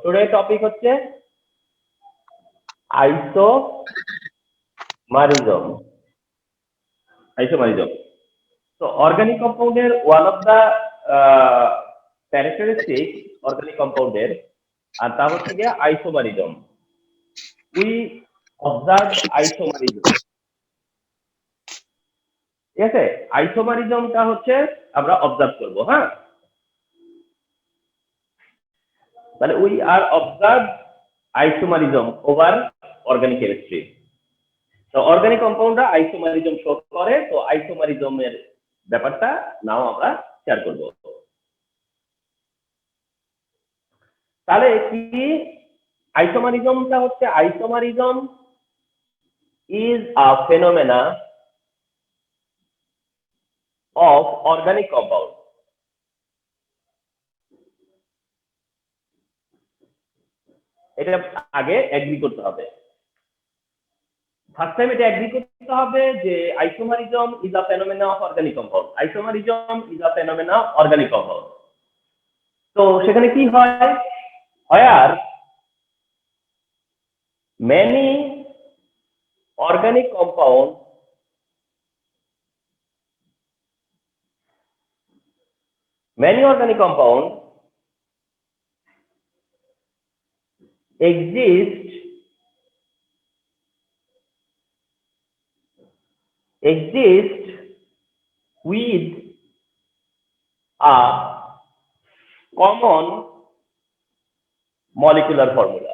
Today topic হচ্ছে isomerism. তো organic কম্পাউন্ডের one of the characteristic organic কম্পাউন্ডের আর তা হচ্ছে গিয়ে আইসোমারিজম। We observe isomerism. ঠিক আছে, আইসোমারিজমটা হচ্ছে আমরা অবজার্ভ করবো। হ্যাঁ, তাহলে we are observe isomerism over organic chemistry. তো অর্গানিক কম্পাউন্ডরা আইসোমারিজম শো করে, তো আইসোমারিজমের ব্যাপারটা নাও আমরা শেয়ার করব। তাহলে কি আইসোমারিজমটা হচ্ছে, isomerism is a phenomena of organic compound. এটা আগে এগ্রি করতে হবে। ফার্স্ট টাইম এটা এগ্রি করতে হবে যে isomerism is a phenomena of organic compound. Isomerism is a phenomena of organic compound. তো সেখানে কি হয়, where many organic compounds exist with a common molecular formula.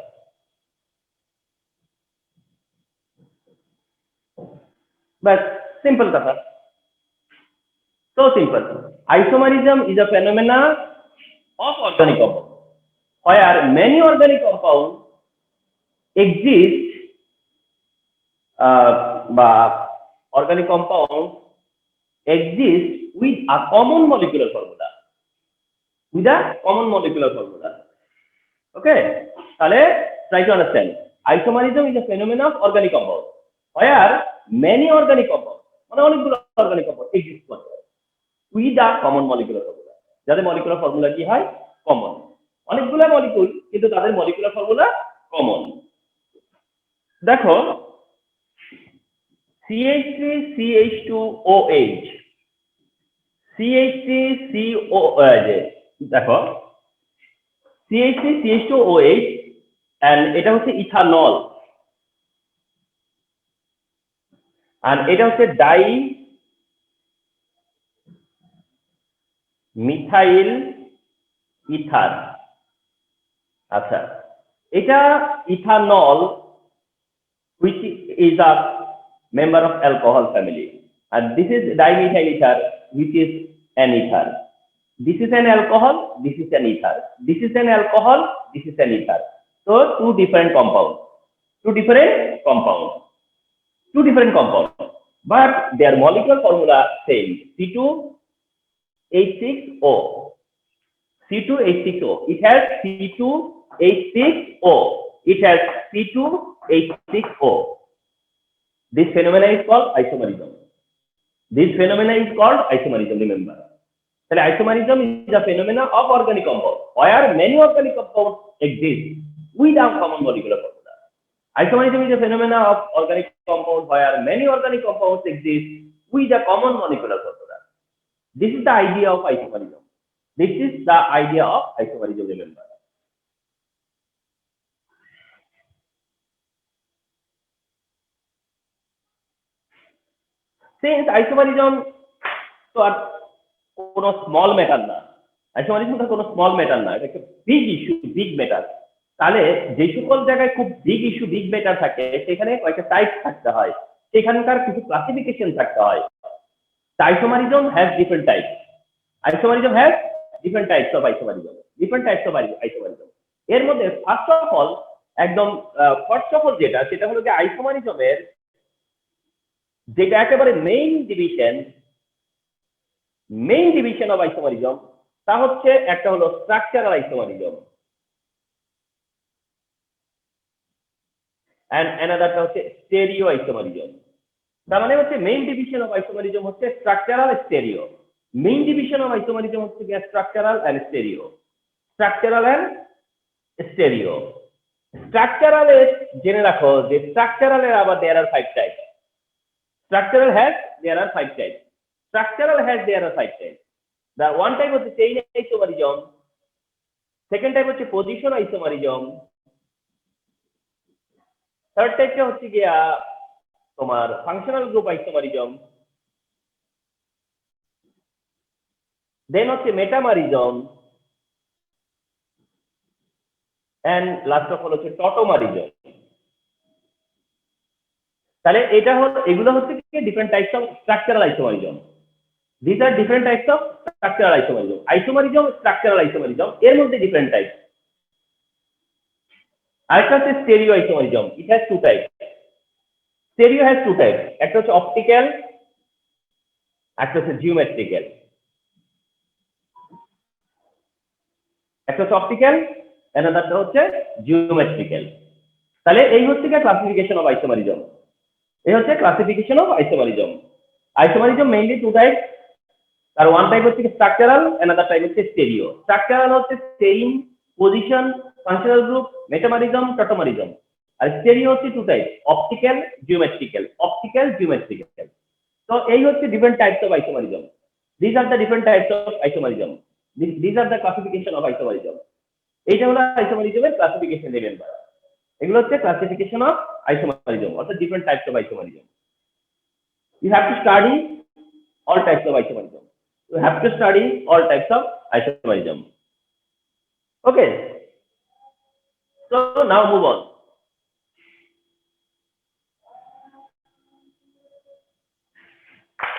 But simple কথা, so simple. Isomerism is a phenomena of organic compound where many organic compounds exist বা organic compounds exist with a common molecular formula. Okay, তাহলে try to understand. Isomerism is a phenomenon of organic compound where many organic compounds, মানে অনেকগুলো organic compound exist করে with a common molecular formula. যাদের molecular formula কি হয়? common. অনেকগুলো molecule কিন্তু তাদের molecular formula common. দেখো CH3CH2OH, CH3CO, দেখো CH3CH2OH and এটা হচ্ছে ইথানল, আর এটা হচ্ছে ডাই মিথাইল ইথার। আচ্ছা, এটা ethanol which is a member of alcohol family, and this is dimethyl ether which is an ether. This is an alcohol, this is an ether. This is an alcohol, this is an ether. So two different compounds, but their molecular formula same, C2H6O. C2H6O. It has C2H6O. It has C2H6O. This phenomena is called isomerism. Remember. So isomerism is a phenomena of organic compound where many organic compounds exist with a common molecular formula. Isomerism is a phenomena of organic compound where many organic compounds exist with a common molecular formula. This is the idea of isomerism. Remember. Since isomerism তো আর কোনো small matter না, আইসোমারিজমটা কোনো small matter না, এটা একটা big issue, big matter. তাহলে যে সকল জায়গায় খুব বিগ ইস্যু, বিগ ম্যাটার থাকে সেখানে কয়েকটা টাইপ থাকতে হয়, সেখানকার কিছু ক্লাসিফিকেশন থাকতে হয়। Isomerism has different type. এর মধ্যে ফার্স্ট অফ অল সেটা হলো যে আইসোমারিজমের যেটা একেবারে মেইন ডিভিশন অফ আইসোমারিজম, তা হচ্ছে একটা হলো স্ট্রাকচারাল আইসোমারিজম এন্ড অ্যানাদারটা হচ্ছে স্টেরিও আইসোমারিজম। তার মানে হচ্ছে মেইন ডিভিশন অফ আইসোমারিজম হচ্ছে structural, stereo. Main division of isomerism হচ্ছে স্ট্রাকচারাল এন্ড স্টেরিও। স্টেরিও। স্ট্রাকচারালে জেনে রাখো যে স্ট্রাকচারালের আবার there are 5 type. Structural has there are 5 type. Structural has there are 5 type. The one type হচ্ছে চেইন আইসোমারিজম, সেকেন্ড টাইপ হচ্ছে পজিশন আইসোমারিজম, থার্ড টাইপটা হচ্ছে গিয়া তোমার ফাংশনাল গ্রুপ আইসোমারিজম, দেন হচ্ছে metamerism, and last of all হচ্ছে tautomerism. তাহলে এটা হলো, এগুলো হচ্ছে কি different types of structural isomerism. This are different types of structural isomerism. Isomerism, structural isomerism, এর মধ্যে ডিফারেন্ট টাইপ। আরেকটা হচ্ছে stereo isomerism. It has two type. Stereo has two type, একটা হচ্ছে অপটিক্যাল, একটা হচ্ছে জিওমেট্রিক্যাল। একটা হচ্ছে অপটিক্যাল, অ্যানাদারটা হচ্ছে জিওমেট্রিক্যাল। তাহলে এই হচ্ছে ক্লাসিফিকেশন অফ আইসোমারিজম। এই হচ্ছে classification of isomerism. Isomerism mainly two type. তার ওয়ান টাইপ হচ্ছে স্ট্রাকচারাল, অ্যানাদার টাইপ হচ্ছে স্টেরিও। স্ট্রাকচারাল হচ্ছে chain, position, functional group, metamerism, tautomerism. আর স্টেরিও হচ্ছে two type, optical, geometrical. Optical, geometrical. তো এই হচ্ছে different types of isomerism. These are the different types of isomerism. These are the classification of isomerism. এইটা হলো আইসোমারিজমের classification remember. এগুলো হচ্ছে classification of isomerism, অর্থাৎ different types of isomerism. You have to study all types of isomerism. You have to study all types of isomerism. Okay. So now move on.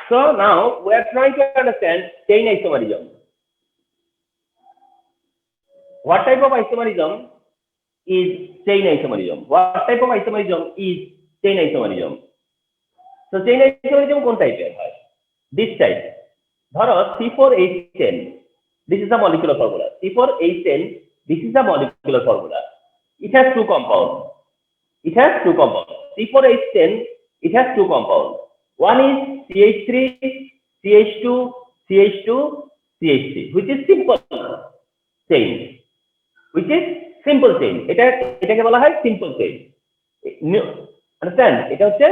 So now we are trying to understand chain isomerism. What type of isomerism is chain isomerism? What type of isomerism is chain isomerism? So chain isomerism কোন টাইপের হয়? This type. ধরো C4H10, this is the molecular formula. C4H10, this is the molecular formula. It has two compounds. It has two compounds. C4H10, it has two compounds. One is CH3, CH2, CH2, CH3, which is simple chain. Which is simple chain. এটাকে বলা হয় simple chain. Understand? এটা হচ্ছে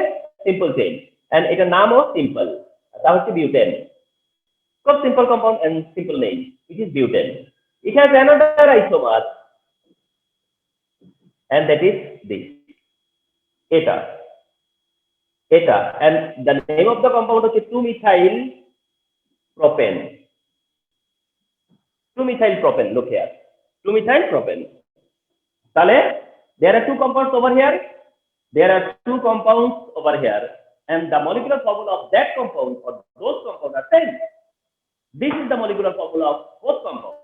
simple chain. And এটার নামও simple. তা হচ্ছে butane. খুব simple compound and simple name. It is butane. It has another isomer, and that is this. Eta. And the name of the compound is 2-methyl propane. 2-methyl propane. Look here. 2-methyl propane. Tale, there are two compounds over here. There are two compounds over here, and the molecular formula of that compound or those compounds are same. This is the molecular formula of both compounds.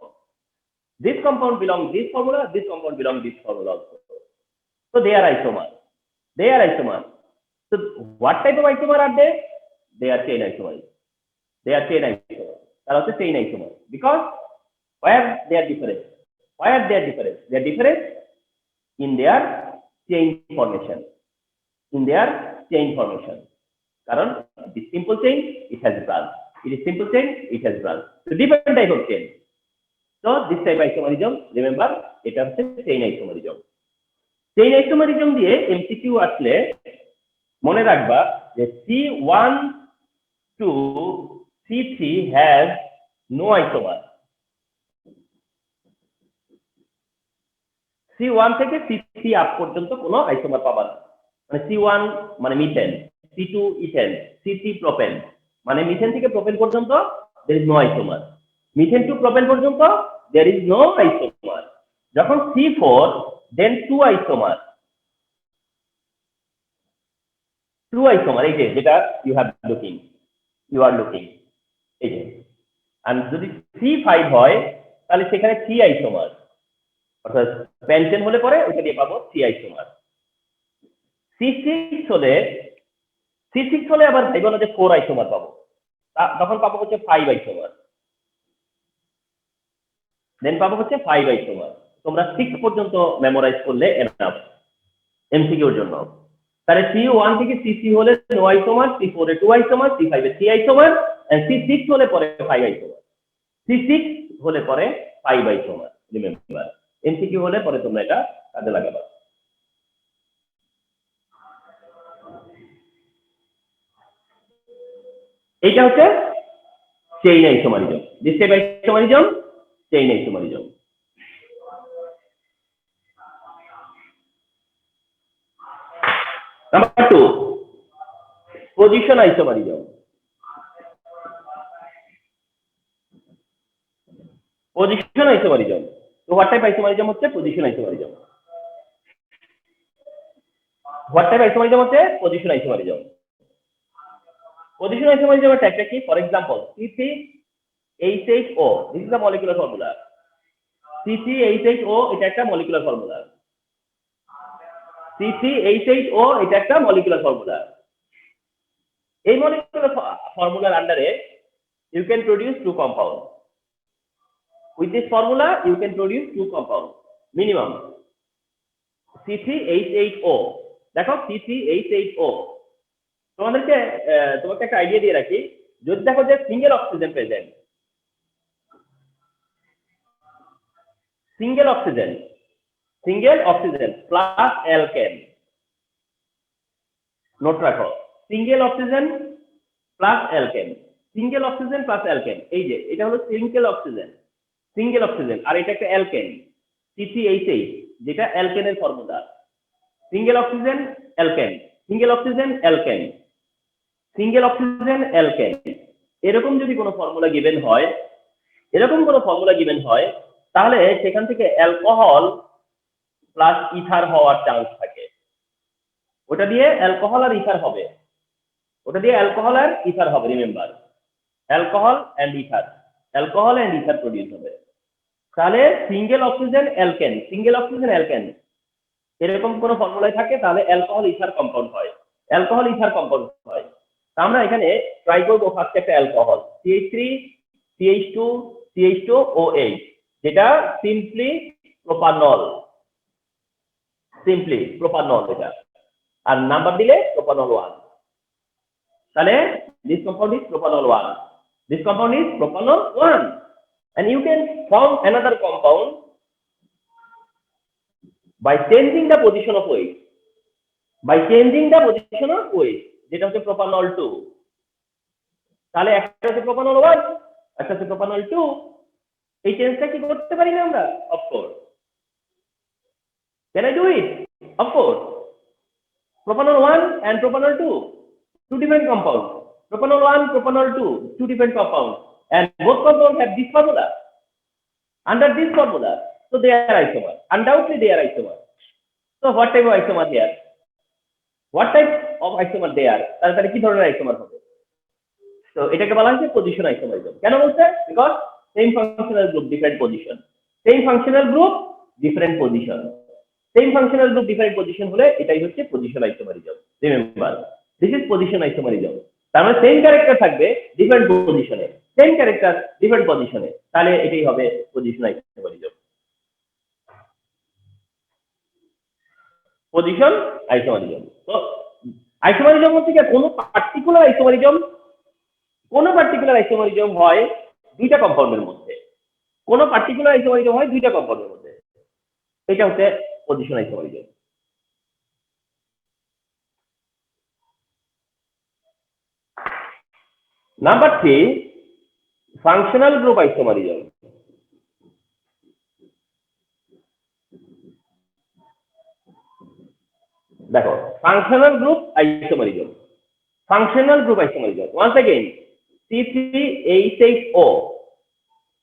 This compound belongs this formula. This compound belongs this formula also. So they are isomers. They are isomers. So what type of isomer are they? They are chain isomers. They are chain isomers. They are also chain isomers. Because where they are different? Why are they different? They are different in their chain formation. In their chain formation. Karan, it is simple chain, it has branch. It is simple chain, it has branch. So different type of chain. So this type of isomerism, remember, it is chain isomerism. Chain isomerism দিয়ে MCQ আসলে মনে রাখবা যে C1 to C3 has no isomer. C1 থেকে C3 up পর্যন্ত কোনো isomer পাবা না। মানে C1 মানে methane, C2 ethane, C3 propane. মানে মিথেন থেকে প্রোপেন পর্যন্ত there is no isomer. Methane to propane পর্যন্ত there is no isomer. যখন C4 then 2 isomer. 2 isomer এই যে যেটা you are looking এই যে। আর যদি C5 হয় তাহলে সেখানে 3 isomer। অর্থাৎ পেন্টেন হলে পরে ওইটা দিয়ে পাবো 3 আইসোমার। C6 হলে আবার ভাইবো না যে 4 আইসোমার পাবো, তখন পাবো হচ্ছে 5 আইসোমার। দেন পাবো হচ্ছে 5 আইসোমার। তোমরা 6 পর্যন্ত মেমোরাইজ করলে এনাফ এমসিকিউর জন্য। তাহলে C1 থেকে C3 হলে 9 আইসোমার, C4 এ 2 আইসোমার, C5 এ 3 আইসোমার, এন্ড C6 হলে পরে 5 আইসোমার। C6 হলে পরে 5 আইসোমার। রিমেম্বার এমসিকিউ হলে পরে তোমরা এটা কাজে লাগাবা। এইটা হচ্ছে chain isomerism, describe isomerism, chain isomerism. Number 2, position isomerism. Position isomerism, তো হোয়াট টাইপ আইসোমারিজম হচ্ছে position isomerism. What type isomerism হচ্ছে পজিশন আইসোমারিজম। পজিশন আইসোমারিজমের টাইপটা কি? For example C3H8O, this is the molecular formula. C3H8O এটা একটা molecular formula. C3H8O এটা একটা molecular formula. এই molecular ফর্মুলার আন্ডারে you can produce two compounds. With this formula you can produce two compounds minimum. C3H8O, দেখো C3H8O, তোমাকে একটা idea দিয়ে রাখি। যদি দেখো যে single oxygen present, single oxygen plus alkane, note রাখো, single oxygen plus alkane, single oxygen plus alkane. এই যে এটা হলো সিঙ্গেল অক্সিজেন আর এটা একটা অ্যালকেন C3H8, যেটা অ্যালকেনের formula. Single oxygen alkane, single oxygen alkane, single oxygen alkane, এরকম যদি কোনো ফর্মুলা গিভেন হয়, তাহলে সেখান থেকে অ্যালকোহল প্লাস ইথার হওয়ার চান্স থাকে। ওটা দিয়ে অ্যালকোহল আর ইথার হবে, remember, alcohol and ether produce হবে। তাহলে সিঙ্গেল অক্সিজেন অ্যালকেন এরকম কোন ফর্মুলায় থাকে, তাহলে অ্যালকোহল ইথার কম্পাউন্ড হয়। আমরা এখানে ট্রাই করব ফার্স্ট একটা অ্যালকোহল CH3 CH2 CH2OH, যেটা সিম্পলি প্রোপানল, এটা, আর নাম্বার দিলে প্রোপানল 1। তাহলে this compound is propanol 1, and you can form another compound by changing the position of OH, যেটা হচ্ছে প্রোপানল 2। তাহলে একটা হচ্ছে প্রোপানল 1, একটা হচ্ছে প্রোপানল 2। এই চেঞ্জটা কি করতে পারি না আমরা? Of course. Can I do it? Of course. Propanol 1 and propanol 2, two different compounds. Propanol 1, propanol 2, two different compounds, and both compounds have this formula. Under this formula, so they are isomer. Undoubtedly, they are isomer. So, what type of isomer they are? তাহলে কি ধরনের isomer হবে? তো এটাকে বলা হচ্ছে position isomerism. কেন বলছে? Because same functional group different position, same functional group different position হলে এটাই হচ্ছে position isomerism. Remember, this is position isomerism. তার মানে সেম ক্যারেক্টার থাকবে ডিফারেন্ট পজিশনে, তাহলে এটাই হবে পজিশন আইসোমারিজম। তো আইসোমারিজম হচ্ছে কি? কোনো পার্টিকুলার আইসোমারিজম হয় দুইটা কম্পাউন্ডের মধ্যে, এটা হচ্ছে position isomerism. Number 3, functional group isomerism. দেখো, functional group isomerism. Once again, C3H8O.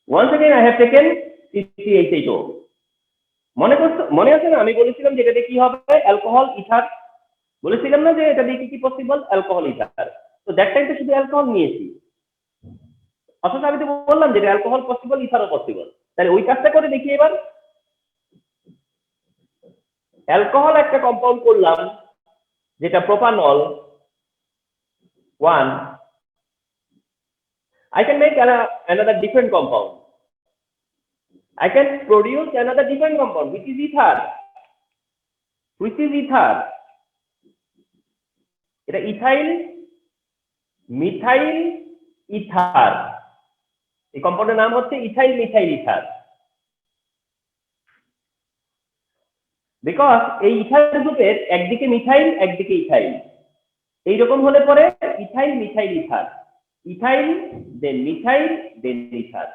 Once again, I have taken C3H8O. মনে আছে না আমি বলেছিলাম যে এটাতে কি হবে? অ্যালকোহল ইথার বলেছিলাম না, যে এটা দিয়ে কি পসিবল? Alcohol ether. তো দ্যাট টাইম তো শুধু অ্যালকোহল নিয়েছি, অথচ আমি তো বললাম যে অ্যালকোহল পসিবল, ইথারও পসিবল। তাহলে ওই কাজটা করে দেখি এবার। অ্যালকোহল একটা কম্পাউন্ড করলাম যেটা propanol 1, I can make another different compound. I can produce another different compound, which is ether. এটা ইথাইল মিথাইল ইথার। এই কম্পাউন্ডের নাম হচ্ছে ইথাইল মিথাইল ইথার। বিকজ এই ইথাইল গ্রুপের একদিকে মিথাইল একদিকে ইথাইল, এইরকম হলে পরে ethyl methyl ether, ethyl then methyl then ether.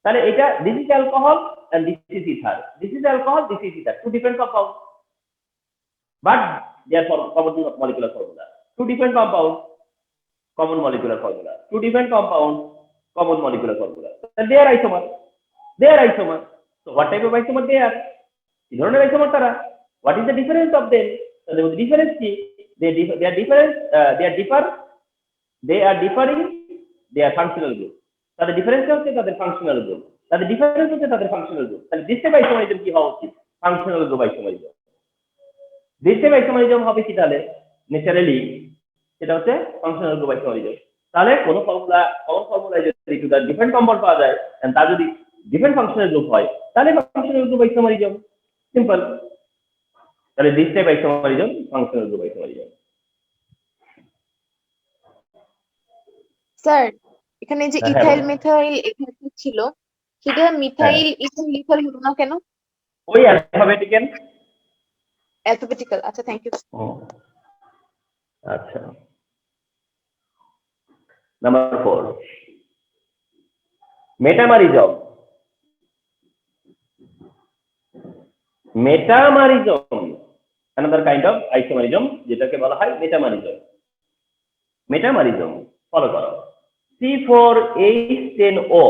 তাহলে এটা this is alcohol and this is ether, this is alcohol this is ether, two different compound but they are common molecular formula, two different compound common molecular formula, two different compounds common molecular formula, then they are isomer, they are isomer. So what type of isomer they are? কি ধরনের isomer তারা? What is the difference of them? So the difference কি, they are different, they are differing, they are functional group, তাদের difference হচ্ছে তাদের functional group, তাদের difference হচ্ছে তাদের ফাংশনাল গ্রুপ। তাহলে this type isomerism কি হওয়া উচিত? Functional group isomerism। this type isomerism হবে কি তাহলে ন্যাচারালি, সেটা হচ্ছে ফাংশনাল গ্রুপ আইসোমারিজম। তাহলে কোন ফর্মুলায় যদি দুটো ডিফারেন্ট কম্পাউন্ড পাওয়া যায় এন্ড তার যদি ডিফারেন্ট ফাংশনাল গ্রুপ হয় তাহলে ফাংশনাল গ্রুপ আইসোমারিজম, সিম্পল। তাহলে this type isomerism functional group isomerism. Sir এখানে যে ইথাইল মিথাইল এখানে ছিল, সেটা মিথাইল ইথাইল ইথাইল হলো না কেন? ওই অ্যালফাবেটিক্যাল। অ্যালফাবেটিক্যাল, আচ্ছা থ্যাংক ইউ। আচ্ছা, number 4, metamerism. Metamerism another kind of isomerism যেটাকে বলা হয় মেটামারিজম। মেটামারিজম ফলো করো, C4H10O,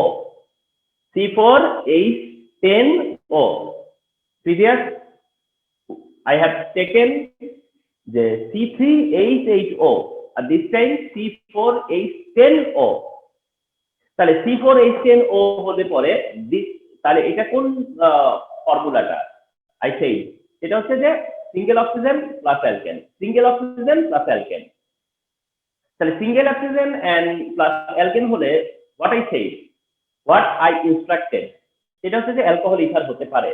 C4H10O, previous I have taken the C3H8O and this time C4H10O। তাহলে C4H10O হলে পরে তাহলে এটা কোন ফর্মুলাটা? I say এটা হচ্ছে যে single oxygen plus alkane, single oxygen plus alkane. তাহলে single oxygen and plus alkane হলে what I say, what I instructed, এটা হচ্ছে যে অ্যালকোহল ইথার হতে পারে।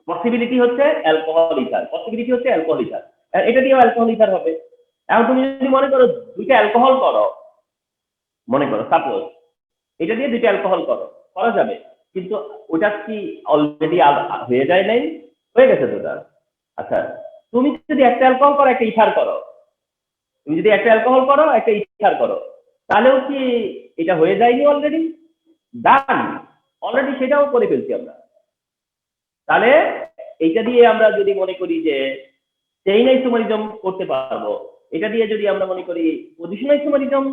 পসিবিলিটি হচ্ছে অ্যালকোহল ইথার, পসিবিলিটি হচ্ছে অ্যালকোহল ইথার, এটা দিয়েও অ্যালকোহল ইথার হবে। এখন তুমি যদি মনে করো দুইটা অ্যালকোহল করো, মনে করো সাপোজ এটা দিয়ে দুইটা অ্যালকোহল করা যাবে, কিন্তু ওটা কি অলরেডি হয়ে যায় নাই? হয়ে গেছে তো তার। আচ্ছা, তুমি যদি একটা অ্যালকোহল করো একটা ইথার করো, তুমি যদি একটা অ্যালকোহল করো একটা ইথার করো, তাহলেও কি এটা হয়ে যায়নি অলরেডি? ডান, অলরেডি সেটাও করে ফেলছি আমরা। তাহলে এইটা দিয়ে আমরা যদি মনে করি যে চেইন আইসোমারিজম করতে পারবো, এটা দিয়ে যদি আমরা মনে করি পজিশন আইসোমারিজম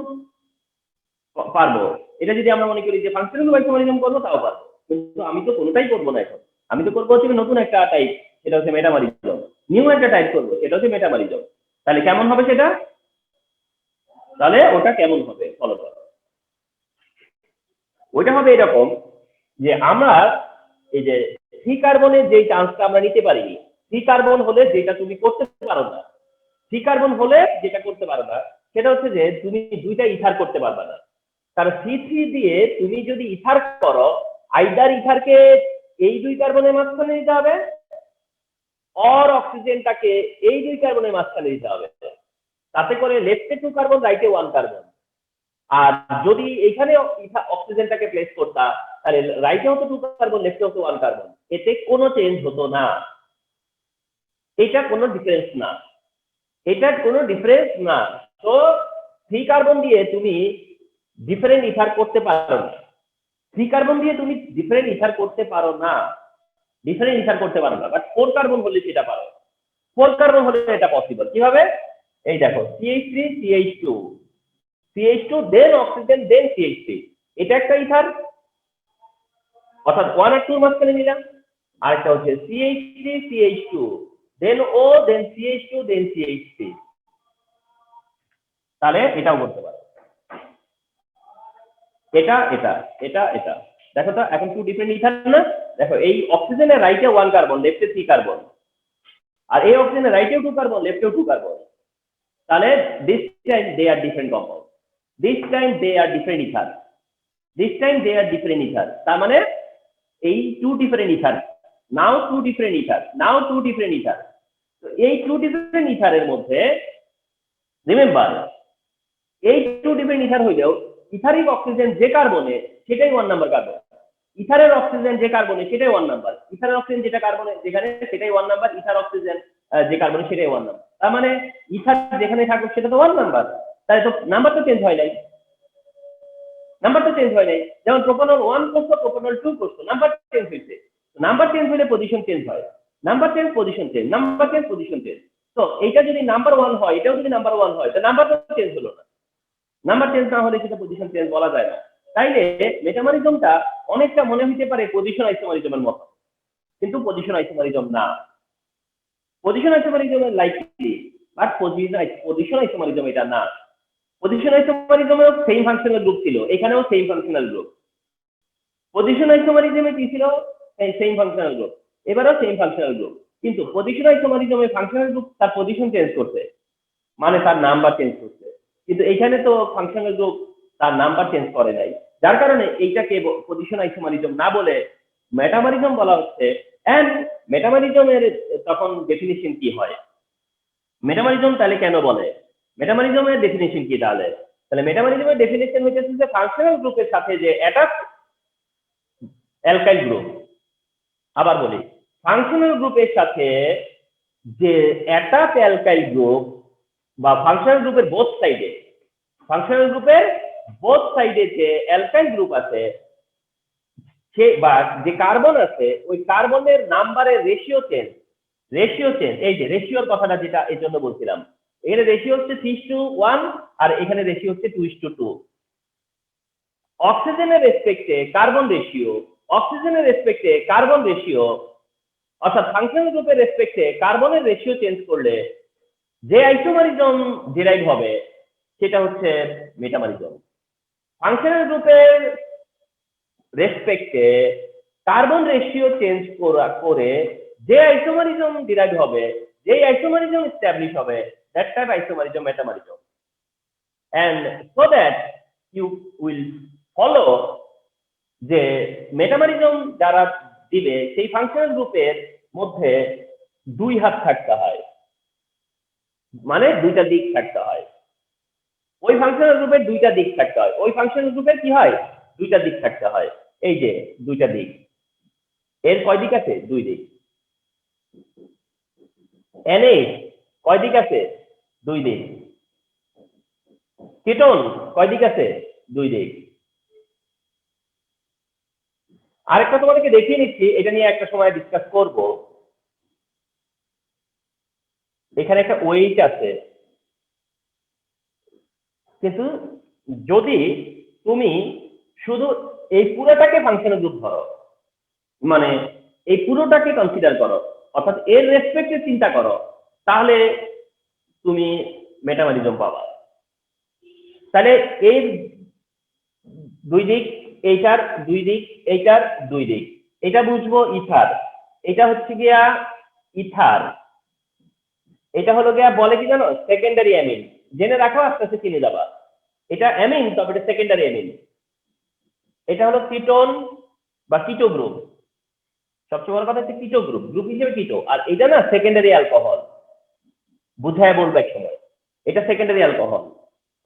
পারবো, এটা যদি আমরা মনে করি যে ফাংশনাল আইসোমারিজম করবো তাও পারবো। কিন্তু আমি তো কোনোটাই করবো না এখন, আমি তো করবো হচ্ছে নতুন একটা টাইপ, সেটা হচ্ছে মেটামারিজম। নিউ একটা টাইপ করবো, সেটা হচ্ছে মেটামারিজম। তাহলে কেমন হবে সেটা? তাহলে ওটা কেমন হবে ফলো করো। ওইটা হবে এরকম যে আমরা এই যে সি কার্বনের যে চান্সটা আমরা নিতে পারিনি, সি কার্বন হলে যেটা তুমি করতে পারো না, সি কার্বন হলে যেটা করতে পারো না সেটা হচ্ছে যে তুমি দুইটা ইথার করতে পারবে না। কারণ C3 দিয়ে তুমি যদি ইথার করো, আইদার ইথারকে এই দুই কার্বনের মাঝখানে দিতে হবে, অর অক্সিজেনটাকে এই দুই কার্বনের মাঝখানে দিতে হবে। তাতে করে লেফটে 2 কার্বন রাইটে 1 কার্বন। আর যদি এখানে অক্সিজেনটাকে প্লেস করতা, তাহলে রাইটে হতো 2 কার্বন, লেফটে হতো 1 কার্বন, এতে কোনো চেঞ্জ হতো না। এটা কোনো ডিফারেন্স না, এটা কোনো ডিফারেন্স না। তো 3 কার্বন দিয়ে তুমি ডিফারেন্ট ইথার করতে পারো না, 3 কার্বন দিয়ে তুমি ডিফারেন্ট ইথার করতে পারো না, ডিফারেন্ট ইথার করতে পারো না। বাট 4 কার্বন হলে সেটা পারো, 4 কার্বন হলে এটা পসিবল। কিভাবে? এই দেখো, CH3 CH2 CH2 দেন অক্সিজেন দেন CH3, এটা একটা ইথার, অর্থাৎ 1 আর 2 মাঝখানে নিলাম। আরেকটা হচ্ছে CH3 CH2 দেন O দেন CH2 দেন CH3, তাহলে এটাও করতে পারো। এটা এটা এটা এটা দেখো তো, এখন 2 ডিফারেন্ট ইথার না? দেখো এই অক্সিজেনের রাইটে 1 কার্বন, লেফটে 3 কার্বন, আর এই অক্সিজেনের রাইটেও 2 কার্বন, লেফটেও 2 কার্বন। তাহলে this time they are different compound, this time they are different ether, this time they are different ether. তার মানে এই 2 different ether, now 2 different ether, now 2 different ether. তো এই 2 ডিফারেন্ট ইথারের মধ্যে রিমেম্বার, এই 2 ডিফারেন্ট ইথার হইলেও ইথারিক oxygen যে কার্বনে সেটাই 1 নাম্বার কার্বন, ইথারের অক্সিজেন যে কার্বনে সেটাই 1 নাম্বার, ইথারের অক্সিজেন যেটা কার্বনে যেখানে সেটাই 1 নাম্বার, ইথার অক্সিজেন যে কার্বনে সেটাই 1 নাম্বার। তার মানে ইথার যেখানে থাকবে সেটা তো 1 নাম্বার, তাই তো নাম্বার তো চেঞ্জ হয় নাই, নাম্বার তো চেঞ্জ হয় নাই। যেমন প্রোপানল 1 করছো, প্রোপানল 2 করছো, নাম্বার চেঞ্জ হয়েছে। নাম্বার চেঞ্জ হলে পজিশন চেঞ্জ হয়, number change position change, number change position change. তো এইটা যদি নাম্বার 1 হয়, এটাও যদি নাম্বার 1 হয়, তো নাম্বার তো চেঞ্জ হলো না। নাম্বার চেঞ্জ না হলে সেটা পজিশন চেঞ্জ বলা যায় না। তাইলে মেটামরিজমটা অনেকটা মনে হতে পারে পজিশন আইসোমারিজমের মতো, কিন্তু পজিশন আইসোমারিজম না। পজিশন আইসোমারিজমের লাইকলি, বাট পজিশন আইসোমারিজম এটা না। পজিশন আইসোমারিজমেও সেম ফাংশনাল গ্রুপ ছিল, এখানেও সেম ফাংশনাল গ্রুপ। পজিশন আইসোমারিজমে কি ছিল? সেম ফাংশনাল গ্রুপ, এবারেও সেম ফাংশনাল গ্রুপ, কিন্তু পজিশন আইসোমারিজমে ফাংশনাল গ্রুপ তার পজিশন চেঞ্জ করছে, মানে তার নাম্বার চেঞ্জ করছে, কিন্তু এইখানে তো ফাংশনাল গ্রুপ তার নাম্বার চেঞ্জ করে নাই। যার কারণে এইটাকে পজিশন আইসোমারিজম না বলে মেটামরিজম বলা হচ্ছে। এন্ড মেটামরিজমের তখন ডেফিনিশন কি হয়? মেটামরিজম তাহলে কেন বলে? মেটামরিজমের ডেফিনিশন কি তাহলে? তাহলে মেটামরিজমের ডেফিনিশন হচ্ছে যে ফাংশনাল গ্রুপের সাথে যে অ্যাটাচ অ্যালকাইল গ্রুপ, আবার বলি, ফাংশনাল গ্রুপের সাথে যে অ্যাটাচ অ্যালকাইল গ্রুপ বা ফাংশনাল গ্রুপের বোথ সাইডে, ফাংশনাল গ্রুপের বোথ সাইডে যে অ্যালকাইল গ্রুপ আছে সে বা যে কার্বন আছে, ওই কার্বনের নাম্বারের রেশিও চেঞ্জ, এই যে রেশিওর কথাটা যেটা এই জন্য বলছিলাম, এখানে রেশিও হচ্ছে 3:1 আর এখানে রেশিও হচ্ছে 2:2। অক্সিজেনের রেসপেক্টে কার্বন রেশিও, অক্সিজেনের রেসপেক্টে কার্বন রেশিও, অর্থাৎ ফাংশনাল গ্রুপের রেসপেক্টে কার্বনের রেশিও চেঞ্জ করলে যে আইসোমারিজম ডিরাইভ হবে সেটা হচ্ছে মেটামরিজম। ফাংশনাল গ্রুপের রেসপেক্টে কার্বন রেশিও চেঞ্জ করে যে আইসোমারিজম ডিরাইভ হবে, যে আইসোমারিজম এস্টাবলিশ হবে, that type isomerism metamerism. And so that you will follow যে মেটামরিজম যারা দিবে সেই ফাংশনাল গ্রুপের মধ্যে 2 হাত থাকতে হয়, মানে 2টা দিক থাকতে হয়। ওই ফাংশনাল গ্রুপের 2টা দিক থাকতে হয়, ওই ফাংশনাল গ্রুপের কি হয়? 2টা দিক থাকতে হয়। এই যে 2টা দিক, এর কয় দিক আছে? 2 দিক। NH কয় দিক আছে? 2 দিক। কেটন কয় দিক আছে? 2 দিক। আরেকটা তোমাদেরকে দেখিয়ে নিচ্ছি, এটা নিয়ে একটা সময় ডিসকাস করব। এখানে একটা ওয়েট আছে, কিন্তু যদি তুমি শুধু এই পুরোটাকে ফাংশনাল গ্রুপ ধরো, মানে এই পুরোটাকে কনসিডার করো, অর্থাৎ এর রেসপেক্টে চিন্তা করো, তাহলে তুমি মেটামরিজম পাবা। তাহলে এর 2 দিক, এইটার 2 দিক, এইটার 2 দিক, এটা বুঝবো ইথার, এটা হচ্ছে গিয়া ইথার, এটা হলো গিয়া বলে কি জানো? Secondary amine. জেনে রাখো, আস্তে আস্তে চিনে যাবা। এটা অ্যামিন, তবে এটা সেকেন্ডারি অ্যামিন। এটা হলো কিটোন বা কিটো গ্রুপ। সবচেয়ে বড় কথা হচ্ছে কিটো গ্রুপ, গ্রুপ হিসেবে কিটো। আর এটা না সেকেন্ডারি অ্যালকোহল, বুঝায় বলবো এক সময়, এটা সেকেন্ডারি অ্যালকোহল।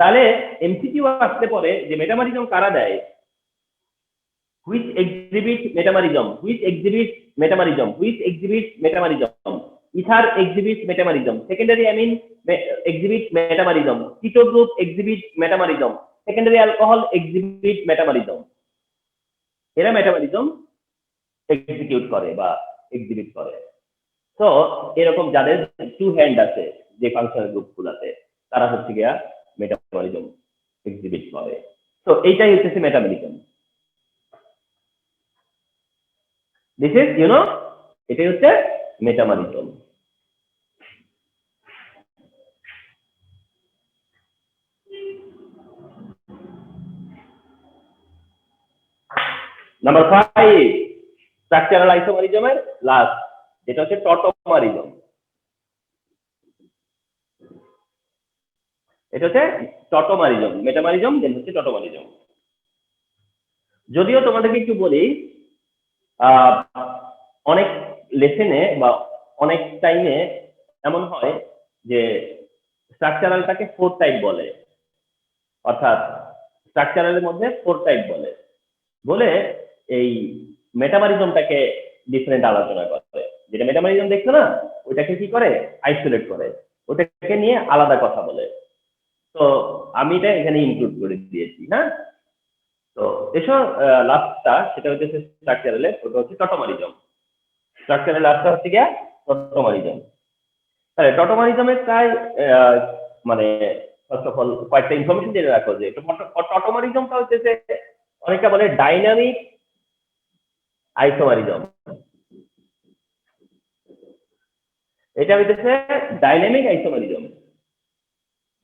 তাহলে এমসিকিউ আসতে পারে যে মেটামরিজম কারা দেয়? Which exhibit metamerism, which exhibit metamerism, which exhibit metamerism. Ether exhibit metamerism, secondary amine exhibit metamerism, keto group exhibit metamerism, secondary alcohol exhibit metamerism. এরা মেটামরিজম এক্সিকিউট করে বা এক্সিবিট করে। তো এরকম যাদের 2 হ্যান্ড আছে যে ফাংশনাল গ্রুপ গুলাতে, তারা হচ্ছে গিয়া মেটামরিজম এক্সিবিট করে। তো এইটাই হচ্ছে মেটামরিজম। দিস ইজ এটাই হচ্ছে মেটামরিজম। নাম্বার 5, স্ট্রাকচারাল আইসোমারিজমের লাস্ট, যেটা হচ্ছে টটোমারিজম। এটা হচ্ছে টটোমারিজম, মেটামরিজম দেন হচ্ছে টটোমারিজম। যদিও তোমাদেরকে একটু বলি, অনেক লেসনে বা অনেক টাইমে এমন হয় যে স্ট্রাকচারালটাকে 4 টাইপ বলে, অর্থাৎ স্ট্রাকচারালের মধ্যে 4 টাইপ বলে এই মেটামারিজমটাকে ডিফারেন্ট আলোচনা করে। যেটা মেটামারিজম দেখছো না, ওইটাকে কি করে, আইসোলেট করে, ওটাকে নিয়ে আলাদা কথা বলে। তো আমি এটা এখানে ইনক্লুড করে দিয়েছি। হ্যাঁ, তো এসব লাস্টটা সেটা হচ্ছে স্ট্রাকচারালে, ওটা হচ্ছে টটোমারিজম। স্ট্রাকচারাল লাস্টটা হচ্ছে গিয়া টটোমারিজম। তাহলে টটোমারিজমের প্রায় মানে ফার্স্ট অফ অল কয়েকটা ইনফরমেশন জেনে রাখো যে টটোমারিজমটা হচ্ছে যে অনেকটা বলে ডাইনামিক আইসোমারিজম। এটা হইতেছে ডাইনামিক আইসোমারিজম।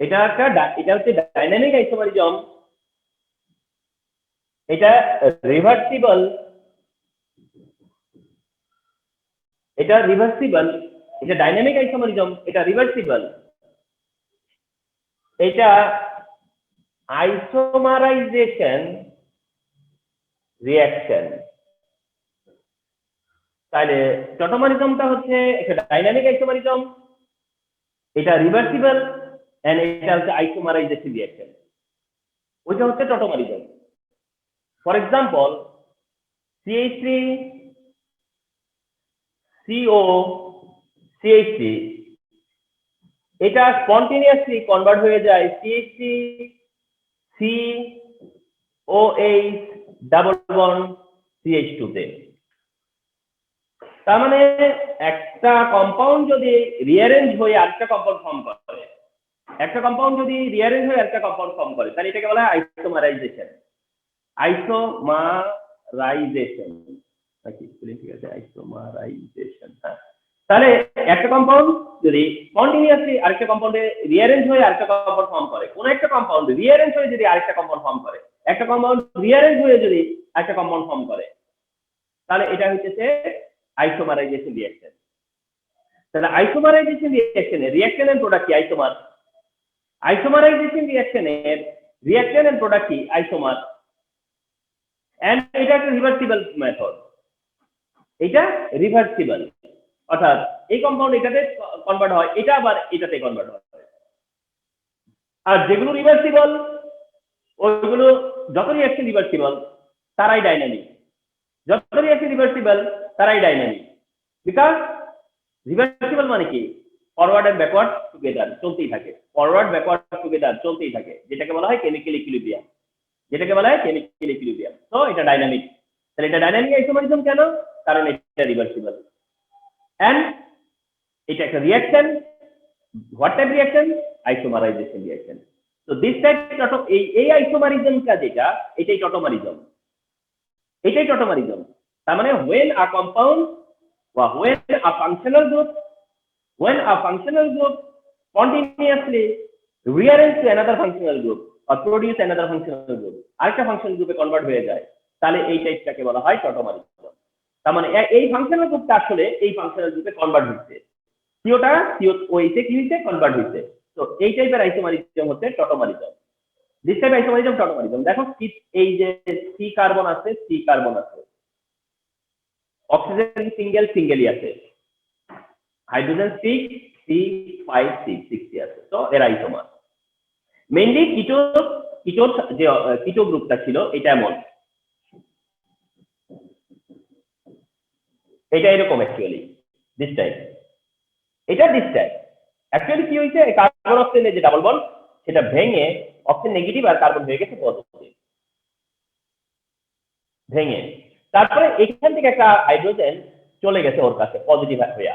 এটা হচ্ছে ডাইনামিক আইসোমারিজম। এটা রিভার্সিবল। এটা ডাইনামিক আইসোমারিজম, এটা রিভার্সিবল। এটা আইসোমারাইজেশন রিঅ্যাকশন। তাহলে টটোমারিজমটা হচ্ছে একটা ডাইনামিক আইসোমারিজম, এটা রিভার্সিবল, এন্ড এটা হচ্ছে আইসোমারাইজেশন রিঅ্যাকশন। ওইটা হচ্ছে tautomerism. For example, CH3 CO CH3, এটা স্পন্টেনিয়াসলি কনভার্ট হয়ে যায় CH3 COH double bond CH2 তে। তার মানে একটা কম্পাউন্ড যদি রিঅ্যারেঞ্জ হয়ে আরেকটা কম্পাউন্ড ফর্ম করে, একটা কম্পাউন্ড যদি রিঅ্যারেঞ্জ হয়ে আরেকটা কম্পাউন্ড ফর্ম করে, তাহলে এটাকে বলা হয় আইসোমারাইজেশন। আইসোমারাইজেশন, ঠিক আছে, আইসোমারাইজেশন। হ্যাঁ, তাহলে একটা কম্পাউন্ড যদি কন্টিনিউয়াসলি আরেকটা কম্পাউন্ডে রিঅ্যারেঞ্জ হয়ে আরেকটা কম্পাউন্ড ফর্ম করে, কোন একটা কম্পাউন্ড রিঅ্যারেঞ্জ হয়ে যদি আরেকটা কম্পাউন্ড ফর্ম করে, একটা কম্পাউন্ড রিঅ্যারেঞ্জ হয়ে যদি আরেকটা কম্পাউন্ড ফর্ম করে, তাহলে এটা হচ্ছে আইসোমারাইজেশন রিঅ্যাকশন। তাহলে আইসোমারাইজেশন রিঅ্যাকশনের রিঅ্যাকশন এন্ড প্রোডাক্ট কি? আইসোমার। আইসোমারাইজেশন রিঅ্যাকশনের রিঅ্যাকশন এন্ড প্রোডাক্ট কি? আইসোমার। এন্ড এটা একটা রিভার্সিবল মেথড। এটা রিভার্সিবল, অর্থাৎ এই কম্পাউন্ড এটাতে কনভার্ট হয়, এটা আবার এটাতে কনভার্ট হয়। আর যেগুলো রিভার্সিবল, ওইগুলো যত রিঅ্যাকশন রিভার্সিবল তারাই ডাইনামিক। যত রিঅ্যাকশন রিভার্সিবল তারাই ডাইনামিক। বিকজ রিভার্সিবল মানে কি? ফরওয়ার্ড এন্ড ব্যাকওয়ার্ড টুগেদার চলতেই থাকে, ফরওয়ার্ড ব্যাকওয়ার্ড টুগেদার চলতেই থাকে, যেটাকে বলা হয় কেমিক্যাল ইকুইলিব্রিয়াম। তো এটা ডাইনামিক। তাহলে এটা ডাইনামিক আইসোমারিজম কেন? কারণ এটা রিভার্সিবল এন্ড এটা একটা reaction. What type reaction? Isomerisation reaction. তো দিস টাইপ এই আইসোমারিজমটা যেটা, এটাই টটোমারিজম। তার মানে when a compound or when a functional group continuously rearrange to another functional group or produce another functional group, আরেকটা ফাংশনাল গ্রুপে কনভার্ট হয়ে যায়, তাহলে এই টাইপটাকে বলা হয় টটোমারিজম। তার মানে এই ফাংশনাল গ্রুপটা আসলে এই ফাংশনাল গ্রুপে কনভার্ট হচ্ছে, সিওটা সিওইতে কি হইছে? কনভার্ট হইছে। তো এই টাইপের আইসোমারিজম হচ্ছে tautomerism. This type isomerism tautomerism. দেখো এই যে সি কার্বন আছে, অক্সিজেন সিঙ্গেলই আছে, হাইড্রোজেন 6 C5 6 আছে। তো এর আইসোমার মেইনলি কিটো গ্রুপটা ছিল এটা এমন, এটা এরকম অ্যাকচুয়ালি দিস টাইপ, এটা দিস টাইপ। অ্যাকচুয়ালি কি হইছে? কার্বন অক্সিজেনের যে ডাবল বন্ড সেটা ভেঙে অক্সিজেন নেগেটিভ আর কার্বন হয়ে গেছে পজিটিভ, ভেঙে তারপরে এখান থেকে একটা হাইড্রোজেন চলে গেছে ওর কাছে পজিটিভ হয়ে,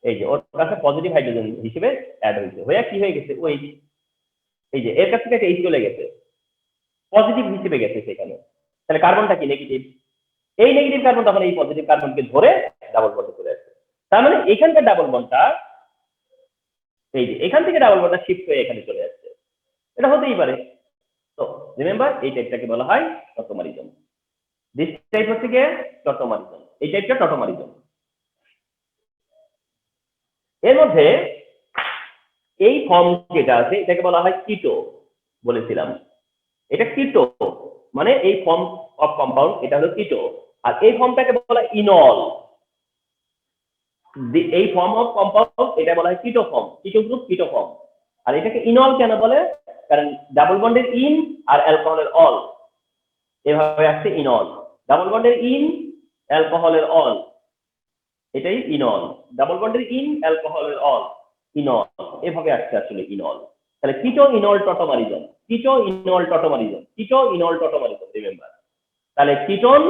এই যে ওর কাছে পজিটিভ হাইড্রোজেন হিসেবে অ্যাড হয়েছে, হয়ে কি হয়ে গেছে? ওই এই যে এর কাছ থেকে একটা এইচ চলে গেছে, পজিটিভ হিসেবে গেছে সেখানে। তাহলে কার্বনটা কি? নেগেটিভ। এই নেগেটিভ কার্বন তখন এই পজিটিভ কার্বনকে ধরে ডাবল বন্ডে চলে আসছে। তার মানে এখানকার ডাবল বন্ডটা, এই যে এখান থেকে ডাবল বন্ডটা শিফট হয়ে এখানে চলে আসছে, এটা হতেই পারে। তো রিমেম্বার, এই টাইপটাকে বলা হয় টটোমারিজম। দিস টাইপ হচ্ছে গিয়ে টটোমারিজম, এই টাইপটা টটোমারিজম। এর মধ্যে এই ফর্ম যেটা আছে এটাকে বলা হয় কিটো বলেছিলাম। এটা কিটো মানে এই ফর্ম অফ কম্পাউন্ড, এটা হলো কিটো। আর এই ফর্মটাকে বলা হয় ইনল। এই ফর্ম অফ কম্পাউন্ড এটা বলা হয় কিটো ফর্ম, কিটো গ্রুপ, কিটো ফর্ম। আর এটাকে ইনল কেন বলে? কারণ ডাবল বন্ডের ইন আর অ্যালকোহলের অল, এভাবে আসছে ইনল। ডাবল বন্ডের ইন, অ্যালকোহলের অল, এটাই ইনল। ডাবল বন্ডের ইন, অ্যালকোহলের অল, ইনল। এভাবে আসছে আসলে ইনল। তাহলে কিটো ইনল টটোমারিজম, কিটো ইনল টটোমারিজম, কিটো ইনল টটোমারিজম, রিমেম্বার। তাহলে কিটোন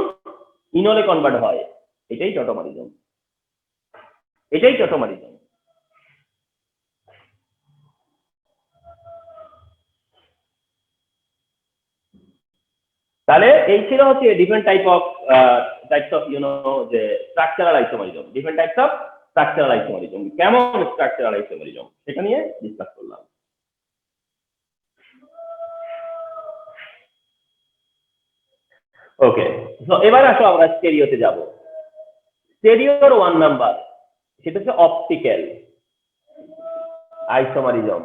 ইনলে কনভার্ট হয়, এটাই টটোমারিজম, এটাই টটোমারিজম। তাহলে এই ছিল হচ্ছে ডিফারেন্ট টাইপস অফ যে structural isomerism, different types of structural isomerism, কেমন স্ট্রাকচারাল আইসোমারিজম সেটা নিয়ে ডিসকাস করলাম। ওকে, তো এবার আসো আমরা স্টেরিওতে যাব। স্টেরিওর 1 নাম্বার, সেটা হচ্ছে অপটিক্যাল আইসোমারিজম।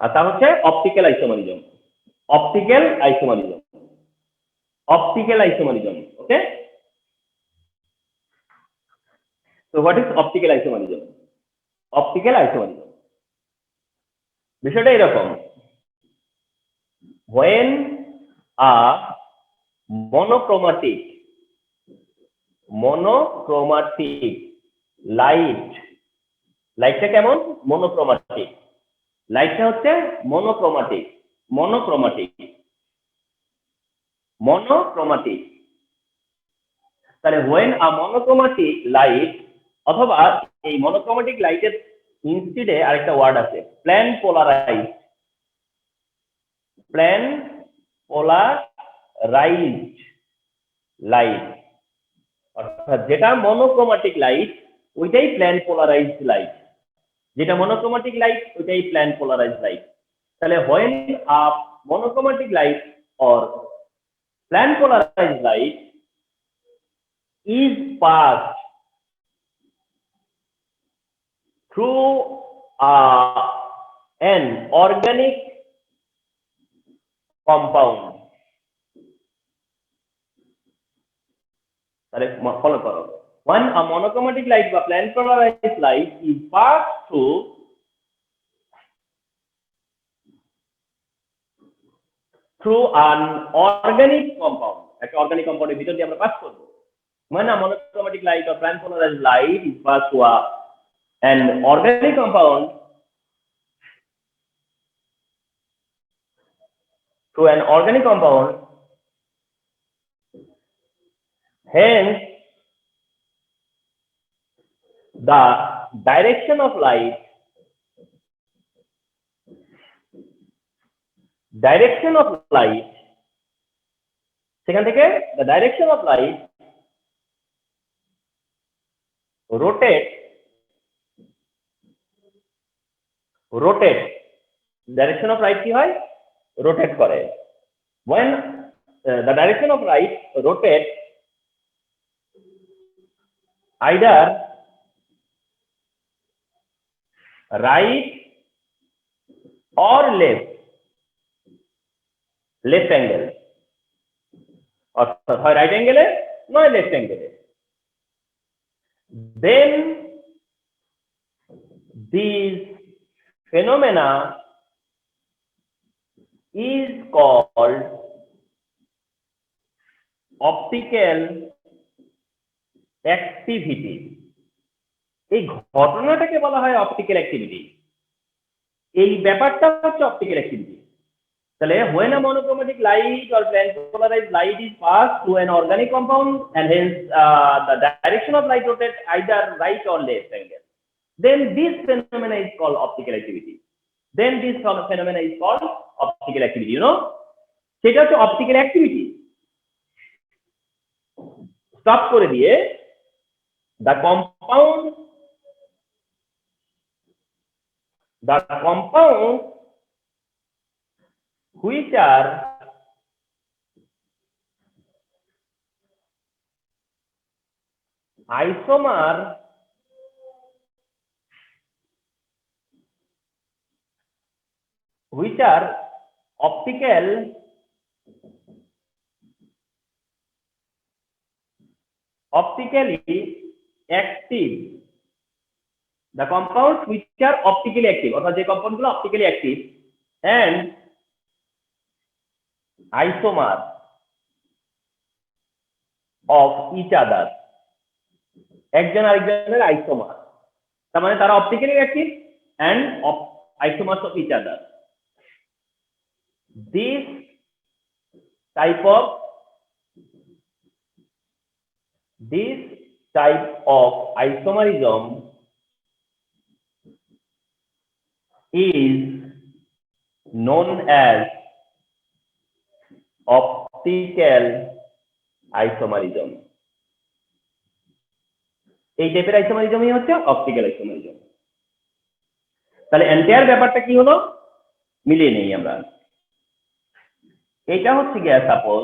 আর তা হচ্ছে optical isomerism, optical isomerism, optical isomerism. Okay, so what is optical isomerism? Optical isomerism বিষয়টা এরকম, when a monochromatic লাইটটা কেমন? মনোক্রোমাটিক, লাইটটা হচ্ছে মনোক্রোমাটিক, তাহলে when a monochromatic light, অথবা এই মনোক্রোমাটিক লাইটের ইনস্টিডে আরেকটা ওয়ার্ড আছে, প্ল্যান পোলারাইজড লাইট, অর্থাৎ যেটা মনোক্রোমাটিক লাইট ওইটাই প্ল্যান পোলারাইজড লাইট, যেটা মনোক্রোমাটিক লাইট ওইটাই প্ল্যান পোলারাইজড লাইট। তাহলে when a monochromatic light or plan polarized light is passed through an organic compound, তাহলে ফলো করো, when a monochromatic light বা plan polarized light is passed through an organic compound, একটা organic কম্পাউন্ডের ভিতর দিয়ে আমরা pass করব। when a monochromatic light or plan polarized light is passed through an organic compound, hence the direction of light সেখান থেকে the direction of light rotate, direction of light কি হয়? Rotate করে। when the direction of light rotates either right or left angle, অর্থাৎ হয় right অ্যাঙ্গেলে নয় left অ্যাঙ্গেলে, then these phenomena is called optical activity। এই ঘটনাটাকে বলা হয় অপটিক্যাল অ্যাক্টিভিটি, এই ব্যাপারটা হচ্ছে অপটিক্যাল অ্যাক্টিভিটি। তাহলে when a monochromatic light or plan polarized light is passed through an organic compound and hence the direction of light rotates either right or left angle, then this phenomena is called optical activity, you know, সেটা হচ্ছে optical activity. Stop করে দিয়ে the compound which are isomer which are optically active, the compounds which are optically active, অর্থাৎ যে কম্পাউন্ডগুলো optically active and isomer of each other, একজন আরেকজনের isomer, তার মানে তারা optically active and isomers of each other. This type of isomerism is known as optical isomerism. এই টাইপের আইসোমারিজমই হচ্ছে অপটিক্যাল আইসোমারিজম। তাহলে এন্টায়ার ব্যাপারটা কি হলো, মিলিয়ে নেই আমরা। এটা হচ্ছে গিয়া suppose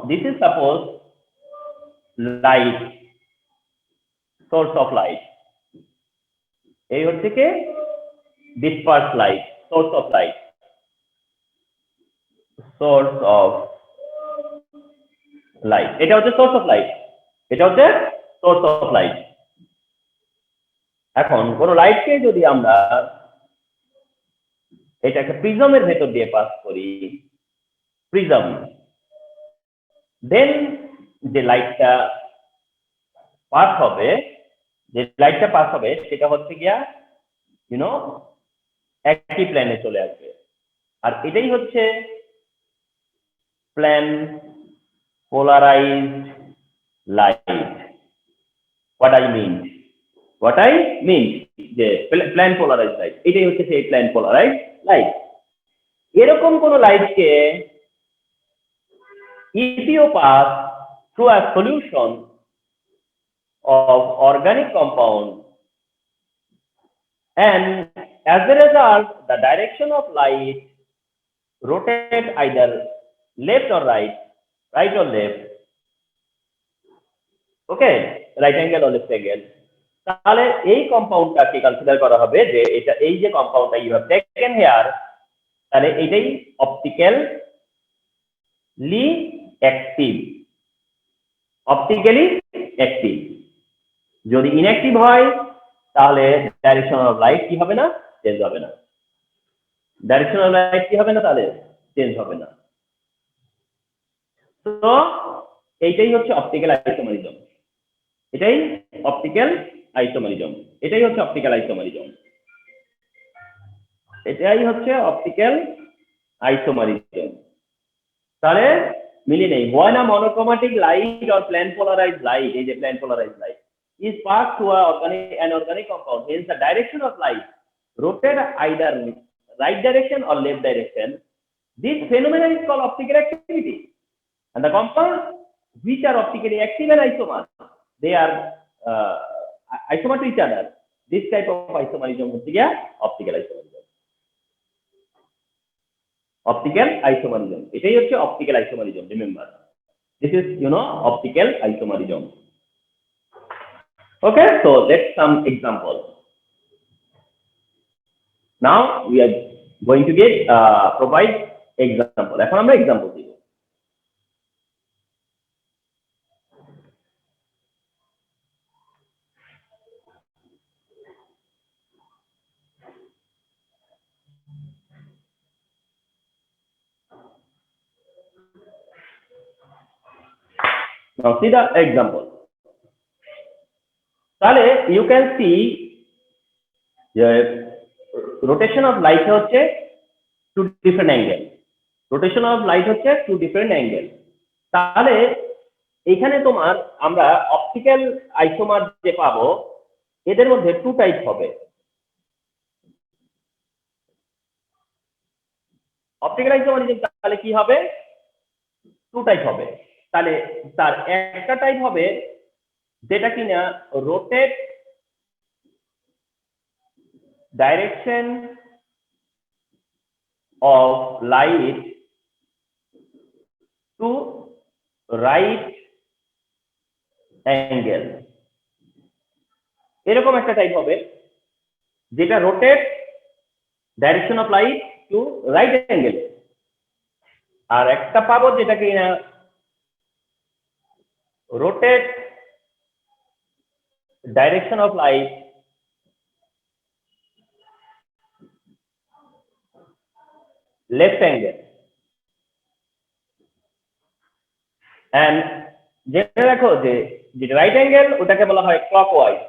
this is suppose light, source of light, এই হচ্ছে কি dispersed light, source of light, source of light, এটা হচ্ছে source of light, এটা হচ্ছে source of light। এখন কোন লাইটকে যদি আমরা এটাকে প্রিজমের ভেতর দিয়ে পাস করি, প্রিজম, দেন যে লাইটটা পাস হবে, সেটা হচ্ছে গিয়া একই প্লেনে চলে আসবে। আর এটাই হচ্ছে plane polarised light. What I mean যে প্লেন পোলারাইজড লাইট, এটাই হচ্ছে সেই প্লেন পোলারাইজড লাইট। এরকম কোন লাইটকে if you pass through a solution of organic compound and as a result the direction of light rotate either left or right or left, okay, right angle or left angle, তাহলে এই কম্পাউন্ডটাকে consider করা হবে যে এটা, এই যে কম্পাউন্ডটা you have taken here, তাহলে এটাই অপটিক্যালি অ্যাক্টিভ। যদি ইনঅ্যাক্টিভ হয় তাহলে ডাইরেকশন অফ লাইট কি হবে না, চেঞ্জ হবে না। ডাইরেকশন অফ লাইট কি হবে না, তাহলে চেঞ্জ হবে না। তো এইটাই হচ্ছে অপটিক্যাল আইসোমারিজম, এটাই অপটিক্যাল আইসোমারিজম, এটাই হচ্ছে অপটিক্যাল আইসোমারিজম, এটাই হচ্ছে অপটিক্যাল আইসোমারিজম। তাহলে মিলিয়ে নেই, when a monochromatic light or plane polarized light, এই যে plane polarized light is passed through an organic compound, hence the direction of light rotate either right direction or left direction, this phenomenon is called optical activity, and the compounds which are optically active and isomer, they are isomer to each other, this type of isomerism হচ্ছে গিয়া optical isomerism। optical isomerism, এটাই হচ্ছে optical isomerism, remember this is optical isomerism। okay, so let's some example. Now we are going to get provide example, এখন আমরা example দিব। Now see the example. তাহলে you can see the rotation of light হচ্ছে two different angle, rotation of light হচ্ছে two different angle। তাহলে এখানে তোমার আমরা অপটিক্যাল আইসোমার যে পাবো, এদের মধ্যে টু টাইপ হবে। অপটিক্যাল আইসোমারিজম তাহলে কি হবে, টু টাইপ হবে। তাহলে তার একটা টাইপ হবে যেটা কিনা rotate direction of light to right angle, এরকম একটা টাইপ হবে যেটা rotate direction of light to right angle. আর একটা পাবো যেটা কিনা rotate direction of light left angle and জেনে রাখো যে যেটা রাইট অ্যাঙ্গেল ওটাকে বলা হয় ক্লকওয়াইজ,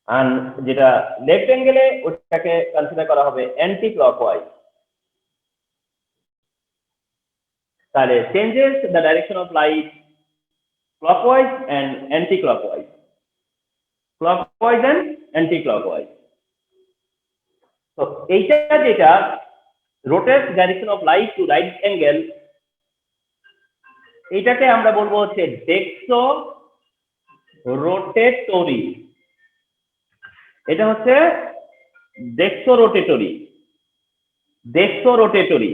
আর যেটা লেফট অ্যাঙ্গেলে ওটাকে কনসিডার করা হবে অ্যান্টি ক্লকওয়াইজ। তাহলে changes the direction of light clockwise and anti clockwise, clockwise and anti clockwise. তো এইটা যেটা rotate direction of light to right angle, এটাকে আমরা বলবো হচ্ছে ডেক্সো রোটেটরি। এটা হচ্ছে ডেক্সো রোটেটরি, ডেক্সো রোটেটরি,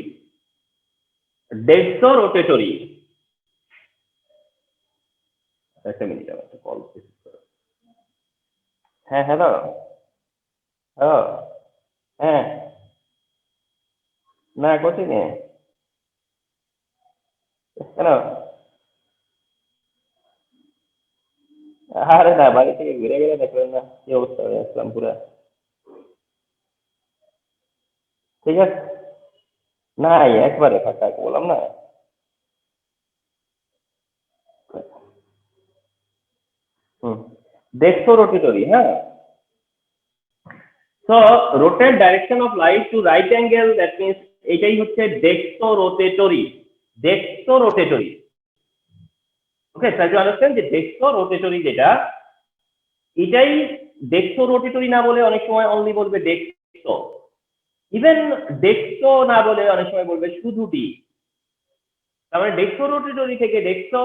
ডেক্সো রোটেটরি। একটা মিনিট, আমার একটা কল। হ্যাঁ হ্যালো, হ্যালো, হ্যাঁ না কোচিং এ কেন? আরে না, বাড়ি থেকে ঘুরে গেলে দেখবেন না কি অবস্থা হয়ে আসলাম পুরা। ঠিক আছে, নাই একবারে ফাঁকা বললাম না। হুম, ডেক্সো রোটেটরি, হ্যাঁ। So rotate direction of light to right angle, that means এটাই হচ্ছে ডেক্সো রোটেটরি, ডেক্সো রোটেটরি। ওকে, try to understand যে ডেক্সো রোটেটরি যেটা, এটাই ডেক্সো রোটেটরি না বলে অনেক সময় অনলি বলবে ডেক্সো, ইভেন ডেক্সো না বলে অনেক সময় বলবে শুধু ডি। তার মানে ডেক্সো রোটেটরি থেকে ডেক্সো,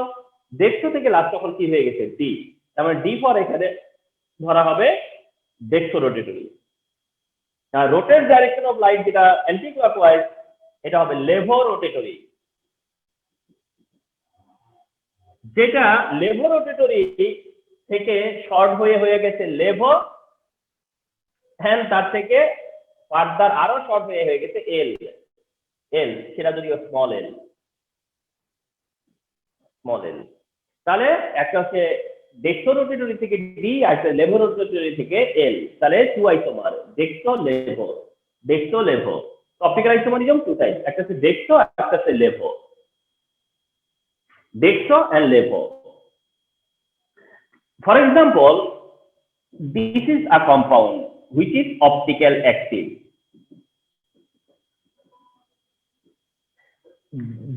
ডেক্সো থেকে লাস্ট তখন কি হয়ে গেছে ডি, তার মানে ডি পর এখানে ধরা হবে ডেক্সো রোটেটরি। আর রোটেট ডাইরেকশন অফ লাইট যেটা অ্যান্টি ক্লকওয়াইজ, এটা হবে লেভো রোটেটরি। যেটা লেভো রোটেটরি থেকে শর্ট হয়ে গেছে লেভো, হ্যাঁ তার থেকে ফার্দার আরো শর্ট হয়ে গেছে এল, এল সেটা যদিও স্মল এল, স্মল এল। তাহলে একটা হচ্ছে ডেক্সো রোটেটরি থেকে ডি, আর একটা লেভো রোটেটরি থেকে এল। তাহলে two isomer, dextro levo, dextro levo. Optical isomerism two type, একটা হচ্ছে ডেক্সো, একটা হচ্ছে levo, dextro and levo. For example, this is a compound which is optical active.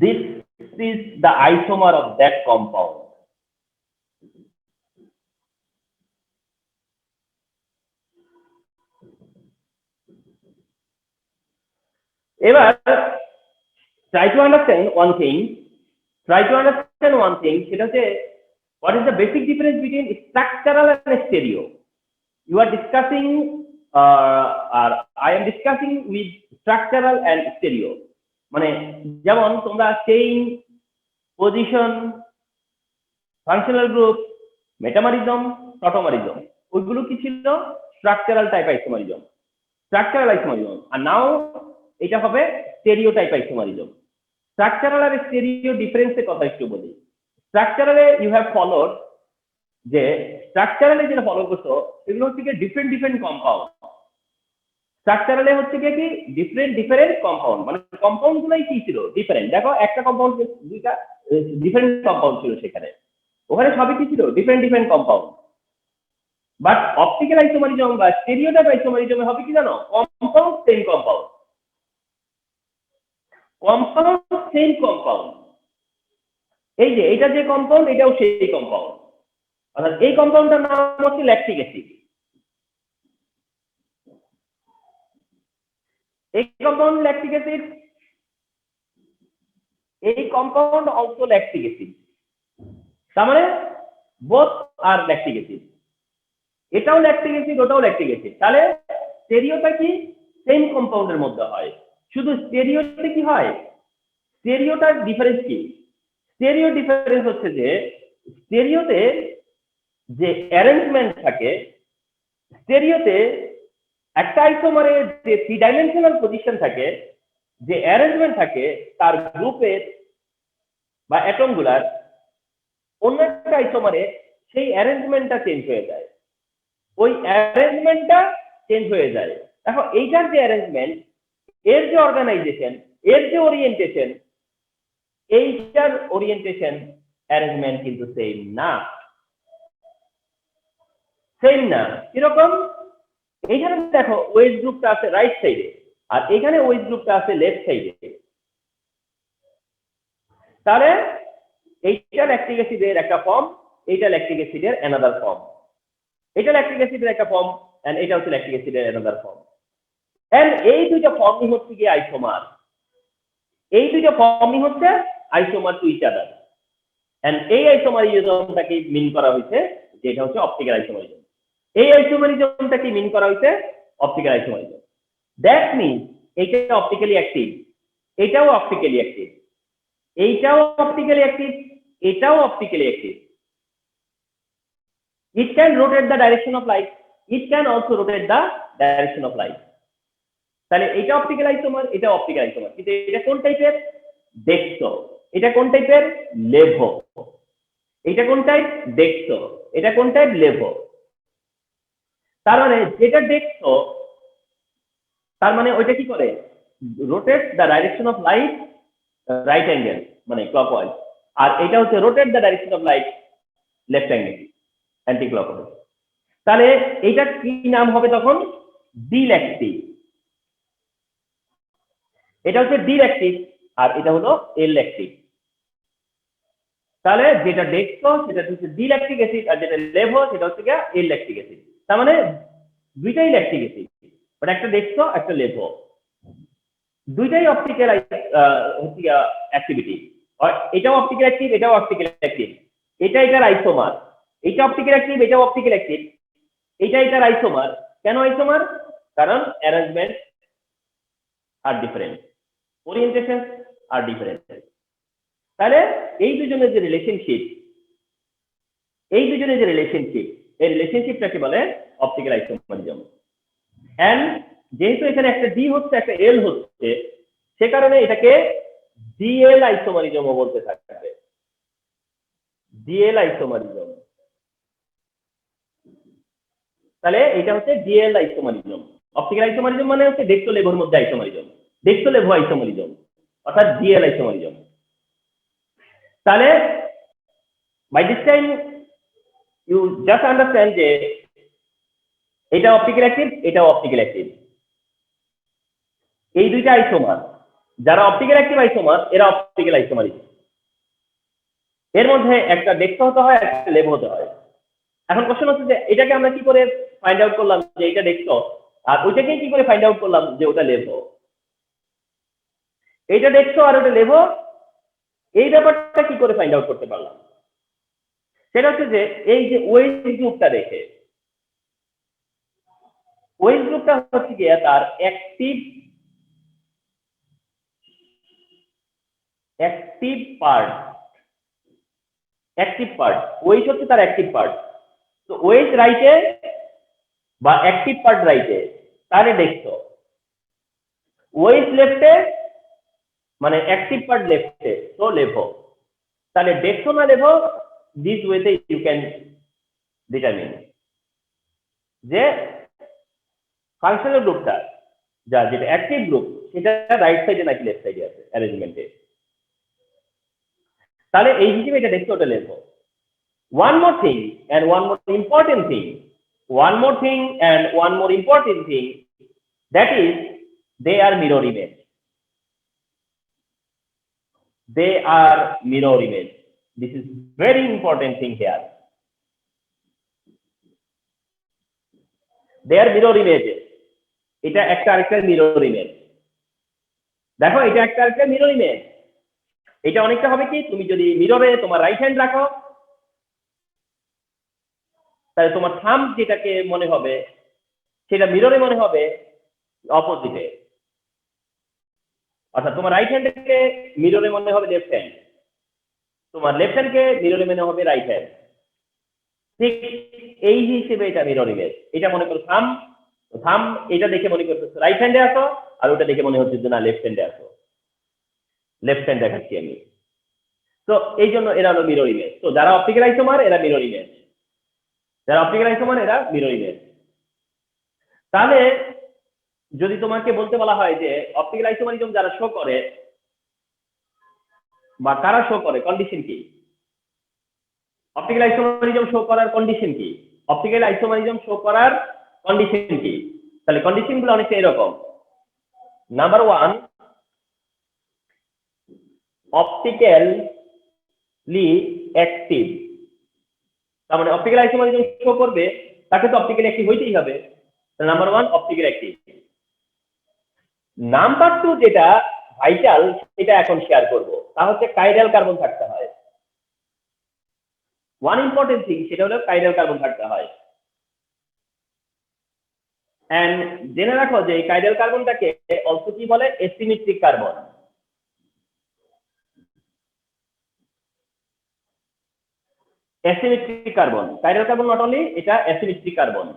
This is the isomer of that compound. এবার try to understand one thing, সেটা হচ্ছে what is the basic difference between structural and stereo. You are discussing or I am discussing with structural and stereo. মানে যেমন তোমরা chain, position, functional group, metamerism, tautomerism, ওইগুলো কি ছিল? Structural type isomerism, structural isomerism. আর now এটা হবে stereo type isomerism. Structural আর স্টেরিও ডিফারেন্সের কথা একটু বলি। স্ট্রাকচারালে ইউ হ্যাভ ফলোড, যে স্ট্রাকচারালে যেটা ফলো করছো এগুলো হচ্ছে কি ডিফারেন্ট ডিফারেন্ট কম্পাউন্ড। স্ট্রাকচারালে হচ্ছে কি ডিফারেন্ট ডিফারেন্ট কম্পাউন্ড, মানে কম্পাউন্ড গুলাই কি ছিল? ডিফারেন্ট। দেখো একটা কম্পাউন্ড, দুইটা ডিফারেন্ট কম্পাউন্ড ছিল সেখানে, ওখানে সবই কি ছিল? Different different compound. But optical isomerism বা স্টেরিও টাইপ আইসোমারিজমে হবে কি জানো? Compound same compound, compound same compound. এই যে এটা যে কম্পাউন্ড, এটাও সেই কম্পাউন্ড। অর্থাৎ এই কম্পাউন্ডটার নাম হচ্ছে ল্যাকটিক অ্যাসিড, এই কম্পাউন্ড ল্যাকটিক অ্যাসিড, এই কম্পাউন্ড অলসো ল্যাকটিক অ্যাসিড। তার মানে বোথ আর ল্যাকটিক অ্যাসিড, এটাও ল্যাকটিক অ্যাসিড, ওটাও ল্যাকটিক অ্যাসিড। তাহলে স্টেরিওটা কি? সেম কম্পাউন্ডের মধ্যে হয়। শুধু স্টেরিওতে কি হয়? স্টেরিওটার ডিফারেন্স কি? স্টেরিও ডিফারেন্স হচ্ছে যে স্টেরিওতে যে অ্যারেঞ্জমেন্ট থাকে, স্টেরিওতে একটা আইসোমারে যে থ্রি ডাইমেনশনাল পজিশন থাকে, যে অ্যারেঞ্জমেন্ট থাকে তার গ্রুপের বা অ্যাটমগুলার, অন্য একটা আইসোমারে সেই অ্যারেঞ্জমেন্টটা চেঞ্জ হয়ে যায়, ওই অ্যারেঞ্জমেন্টটা চেঞ্জ হয়ে যায়। দেখো এইটার যে অ্যারেঞ্জমেন্ট, এর যে অর্গানাইজেশন, এর যে ওরিয়েন্টেশন, এইটার ওরিয়েন্টেশন অ্যারেঞ্জমেন্ট কিন্তু সেম না। সেম না কিরকম? এইখানে দেখো ওয়েজ গ্রুপটা আছে রাইট সাইডে, আর এখানে ওয়েজ গ্রুপটা আছে লেফট সাইডে। তাহলে এইটা ল্যাকটিক অ্যাসিডের একটা ফর্ম, এইটা ল্যাকটিক অ্যাসিডের অ্যানাদার ফর্ম। এটা ল্যাকটিক অ্যাসিডের একটা ফর্ম এন্ড এটা হচ্ছে ল্যাকটিক অ্যাসিডের অ্যানাদার ফর্ম। এন্ড এই দুইটা ফর্মই হচ্ছে কি আইসোমার। এই দুইটা ফর্মই হচ্ছে isomer to each other. And এই আইসোমারিজমটাকে মিন করা হয়েছে যেটা হচ্ছে অপটিক্যাল আইসোমারিজম। এই আইসোমারিজমটাকে মিন করা হয়েছে অপটিক্যাল আইসোমারিজম। দ্যাট মিনস এইটা অপটিক্যালি অ্যাক্টিভ, এটাও অপটিক্যালি অ্যাক্টিভ, এইটাও অপটিক্যালি অ্যাক্টিভ, এটাও optically active. It can rotate the direction of light. It can also rotate the direction of light. তাহলে এটা অপটিক্যাল আইসোমার, এটা অপটিক্যাল আইসোমার, কিন্তু এটা কোন টাইপের? ডেক্সো। এটা কোন টাইপের? লেভো। এটা কোন টাইপ? ডেক্সো। এটা কোন টাইপ? লেভো। তার মানে যেটা ডেক্সো, তার মানে ওইটা কি করে? Rotate the direction of light right angle, মানে ক্লকওয়াইজ। আর এটা হচ্ছে rotate the direction of light left angle, anti clockwise. তাহলে এটা কি নাম হবে তখন? ডিল্যাকটিক। এটা হচ্ছে ডিল্যাকটিক আর এটা হলো এল্যাকটিক। তাহলে যেটা ডেক্সো সেটা হচ্ছে ডিল্যাকটিক অ্যাসিড, আর যেটা লেভো সেটা হচ্ছে কি এল্যাকটিক অ্যাসিড। তার মানে দুইটাই ল্যাকটিক অ্যাসিড, বাট একটা ডেক্সো একটা লেভো, দুইটাই অপটিক্যাল হচ্ছে অ্যাক্টিভিটি। এটাও অপটিক্যাল অ্যাক্টিভ, এটাও অপটিক্যাল অ্যাক্টিভ। এটা এটার আইসোমার, এটা অপটিক্যাল অ্যাক্টিভ, এটাও অপটিক্যাল অ্যাক্টিভ। এটা এটার আইসোমার। কেন আইসোমার? কারণ অ্যারেঞ্জমেন্ট আর ডিফারেন্ট, ওরিয়েন্টেশন আর ডিফারেন্ট। তাহলে এই দুজনের যে রিলেশনশিপ, এই রিলেশনশিপটাকে বলে অপটিক্যাল আইসোমারিজম। এন্ড যেহেতু এখানে একটা ডি হচ্ছে একটা এল হচ্ছে, সে কারণে এটাকে ডিএল আইসোমারিজমও বলতে থাকবে। DL isomerism. তাহলে এটা হচ্ছে ডিএল আইসোমারিজম। অপটিক্যাল আইসোমারিজম মানে হচ্ছে ডেক্সো লেভোর মধ্যে আইসোমারিজম, ডেক্সো লেভো আইসোমারিজম, অর্থাৎ ডিএল আইসোমারিজম। তাহলে by this time you just understand যে এটা অপটিক্যাল অ্যাক্টিভ, এটাও অপটিক্যাল অ্যাক্টিভ। এই দুইটা আইসোমার, যারা অপটিক্যাল অ্যাক্টিভ আইসোমার এরা অপটিক্যাল আইসোমারিজম। এর মধ্যে একটা ডেক্সো হতে হয়, একটা লেভো হতে হয়। এখন কোশ্চেন হচ্ছে যে এটাকে আমরা কি করে ফাইন্ড আউট করলাম যে এটা ডেক্সো, আর ওইটাকে কি করে ফাইন্ড আউট করলাম যে ওটা লেভো? এইটা ডেক্সো আর ওটা লেভো, এই ব্যাপারটা কি করে ফাইন্ড আউট করতে পারলাম? সেটা হচ্ছে যে এই যে ওয়েজ গ্রুপটা দেখে, ওয়েজ গ্রুপটা হচ্ছে কি তার অ্যাক্টিভ পার্ট, ওয়েজ হচ্ছে তার অ্যাক্টিভ পার্ট। তো ওয়েজ রাইটে বা অ্যাক্টিভ পার্ট রাইটে, তাহলে ডেক্সো। ওয়েজ লেফটে মানে অ্যাক্টিভ পার্ট লেফটে, তো লেভো। তাহলে ডেক্সো না লেভো, দিস ওয়েতে ইউ ক্যান ডিটারমিন যে ফাংশনাল গ্রুপটা যেটা অ্যাক্টিভ গ্রুপ সেটা রাইট সাইডে নাকি লেফট সাইডে আছে অ্যারেঞ্জমেন্টে। তাহলে এই হিসেবে এটা ডেক্সো, ওটা লেভো। One more thing and one more important thing, that is they are mirror image. This is very important thing here. They are mirror images. এটা একটা আরেকটা মিরর ইমেজ। দেখো এটা একটা আরেকটা মিরর ইমেজ। এটা অনেকটা হবে কি, তুমি যদি মিররে তোমার রাইট হ্যান্ড রাখো তাহলে তোমার থাম্ব যেটাকে মনে হবে সেটা মিররে মনে হবে অপোজিটে। অর্থাৎ তোমার রাইট হ্যান্ডকে মিররে মনে হবে লেফট হ্যান্ড, তোমার লেফট হ্যান্ডকে মিররে মনে হবে রাইট হ্যান্ড। ঠিক এই হিসেবে এটা মিরর ইমেজ। এটা মনে করো থাম্ব, এটা দেখে মনে করতেছো রাইট হ্যান্ডে আসো, আর ওটা দেখে মনে হচ্ছে যে না লেফট হ্যান্ডে আসো। লেফট হ্যান্ড দেখাচ্ছি আমি। তো এই জন্য এরা হলো মিরর ইমেজ। তো যারা অপটিক্যাল আইসোমার এরা মিরর ইমেজ, যারা অপটিক্যাল আইসোমার এরা মিরর ইমেজ। তাহলে যদি তোমাকে বলতে বলা হয় যে অপটিক্যাল আইসোমারিজম যারা শো করে বা কারা শো করে, কন্ডিশন কি? অপটিক্যাল আইসোমারিজম শো করার কন্ডিশন কি? অপটিক্যাল আইসোমারিজম শো করার কন্ডিশন কি? তাহলে কন্ডিশন গুলো অনেকটা এরকম। Number 1, optically active. তার মানে অপটিক্যাল আইসোমারিজম শো করবে তাকে তো অপটিক্যালি অ্যাক্টিভ হইতেই হবে। Number 1 optical active. নাম্বার 2 যেটা ভাইটাল সেটা এখন শেয়ার করব, তা হচ্ছে কাইরাল কার্বন থাকতে হয়। ওয়ান ইম্পর্টেন্ট থিং সেটা হলো কাইরাল কার্বন থাকতে হয়। এন্ড জেনে রাখো যে এই কাইরাল কার্বনটাকে অলসো কি বলে? Asymmetric carbon. Asymmetric carbon, chiral carbon not only, এটা অ্যাসিমেট্রিক কার্বন।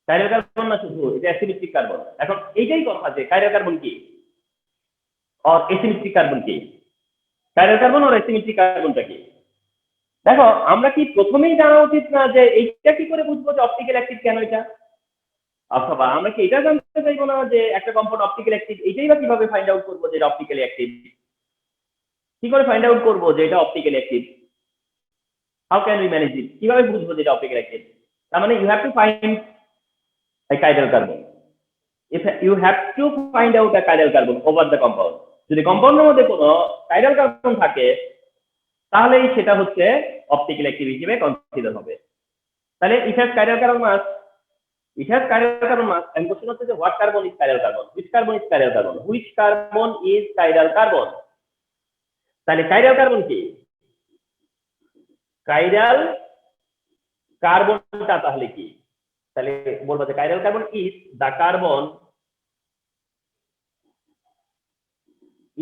কাইরাল কার্বন না শুধু, এটা অ্যাসিমেট্রিক কার্বন। এখন এইটাই কথা যে কাইরাল কার্বন কি আর অ্যাসিমেট্রিক কার্বন কি? কাইরাল কার্বন আর অ্যাসিমেট্রিক কার্বনটা কি? দেখো, আমরা কি প্রথমেই জানা উচিত না যে এইটা কি করে বুঝবো যে অপটিক্যাল অ্যাক্টিভ কেন এটা? অথবা আমরা কি এটা জানতে চাইবো না যে একটা কম্পাউন্ড অপটিক্যাল অ্যাক্টিভ, এইটাই বা কিভাবে ফাইন্ড আউট করবো যে এটা অপটিক্যালি অ্যাক্টিভ? কি করে ফাইন্ড আউট করবো যে এটা optically active? How can we manage it? কিভাবে বুঝবো যে এটা অপটিক্যাল অ্যাক্টিভ? তার মানে you have to find a chiral carbon. If you have to find out a chiral carbon over the compound. যদি কম্পাউন্ডের মধ্যে কোনো chiral carbon থাকে তাহলেই সেটা হচ্ছে অপটিক্যাল অ্যাক্টিভ হিসেবে কনসিডার হবে। তাহলে it has chiral carbon mass, it has chiral carbon mass, and question হচ্ছে যে what carbon is chiral carbon? Which carbon is chiral carbon? Which carbon is chiral carbon? তাহলে chiral carbon কি? chiral কার্বনটা তাহলে কি? তাহলে বলবো যে chiral carbon is the carbon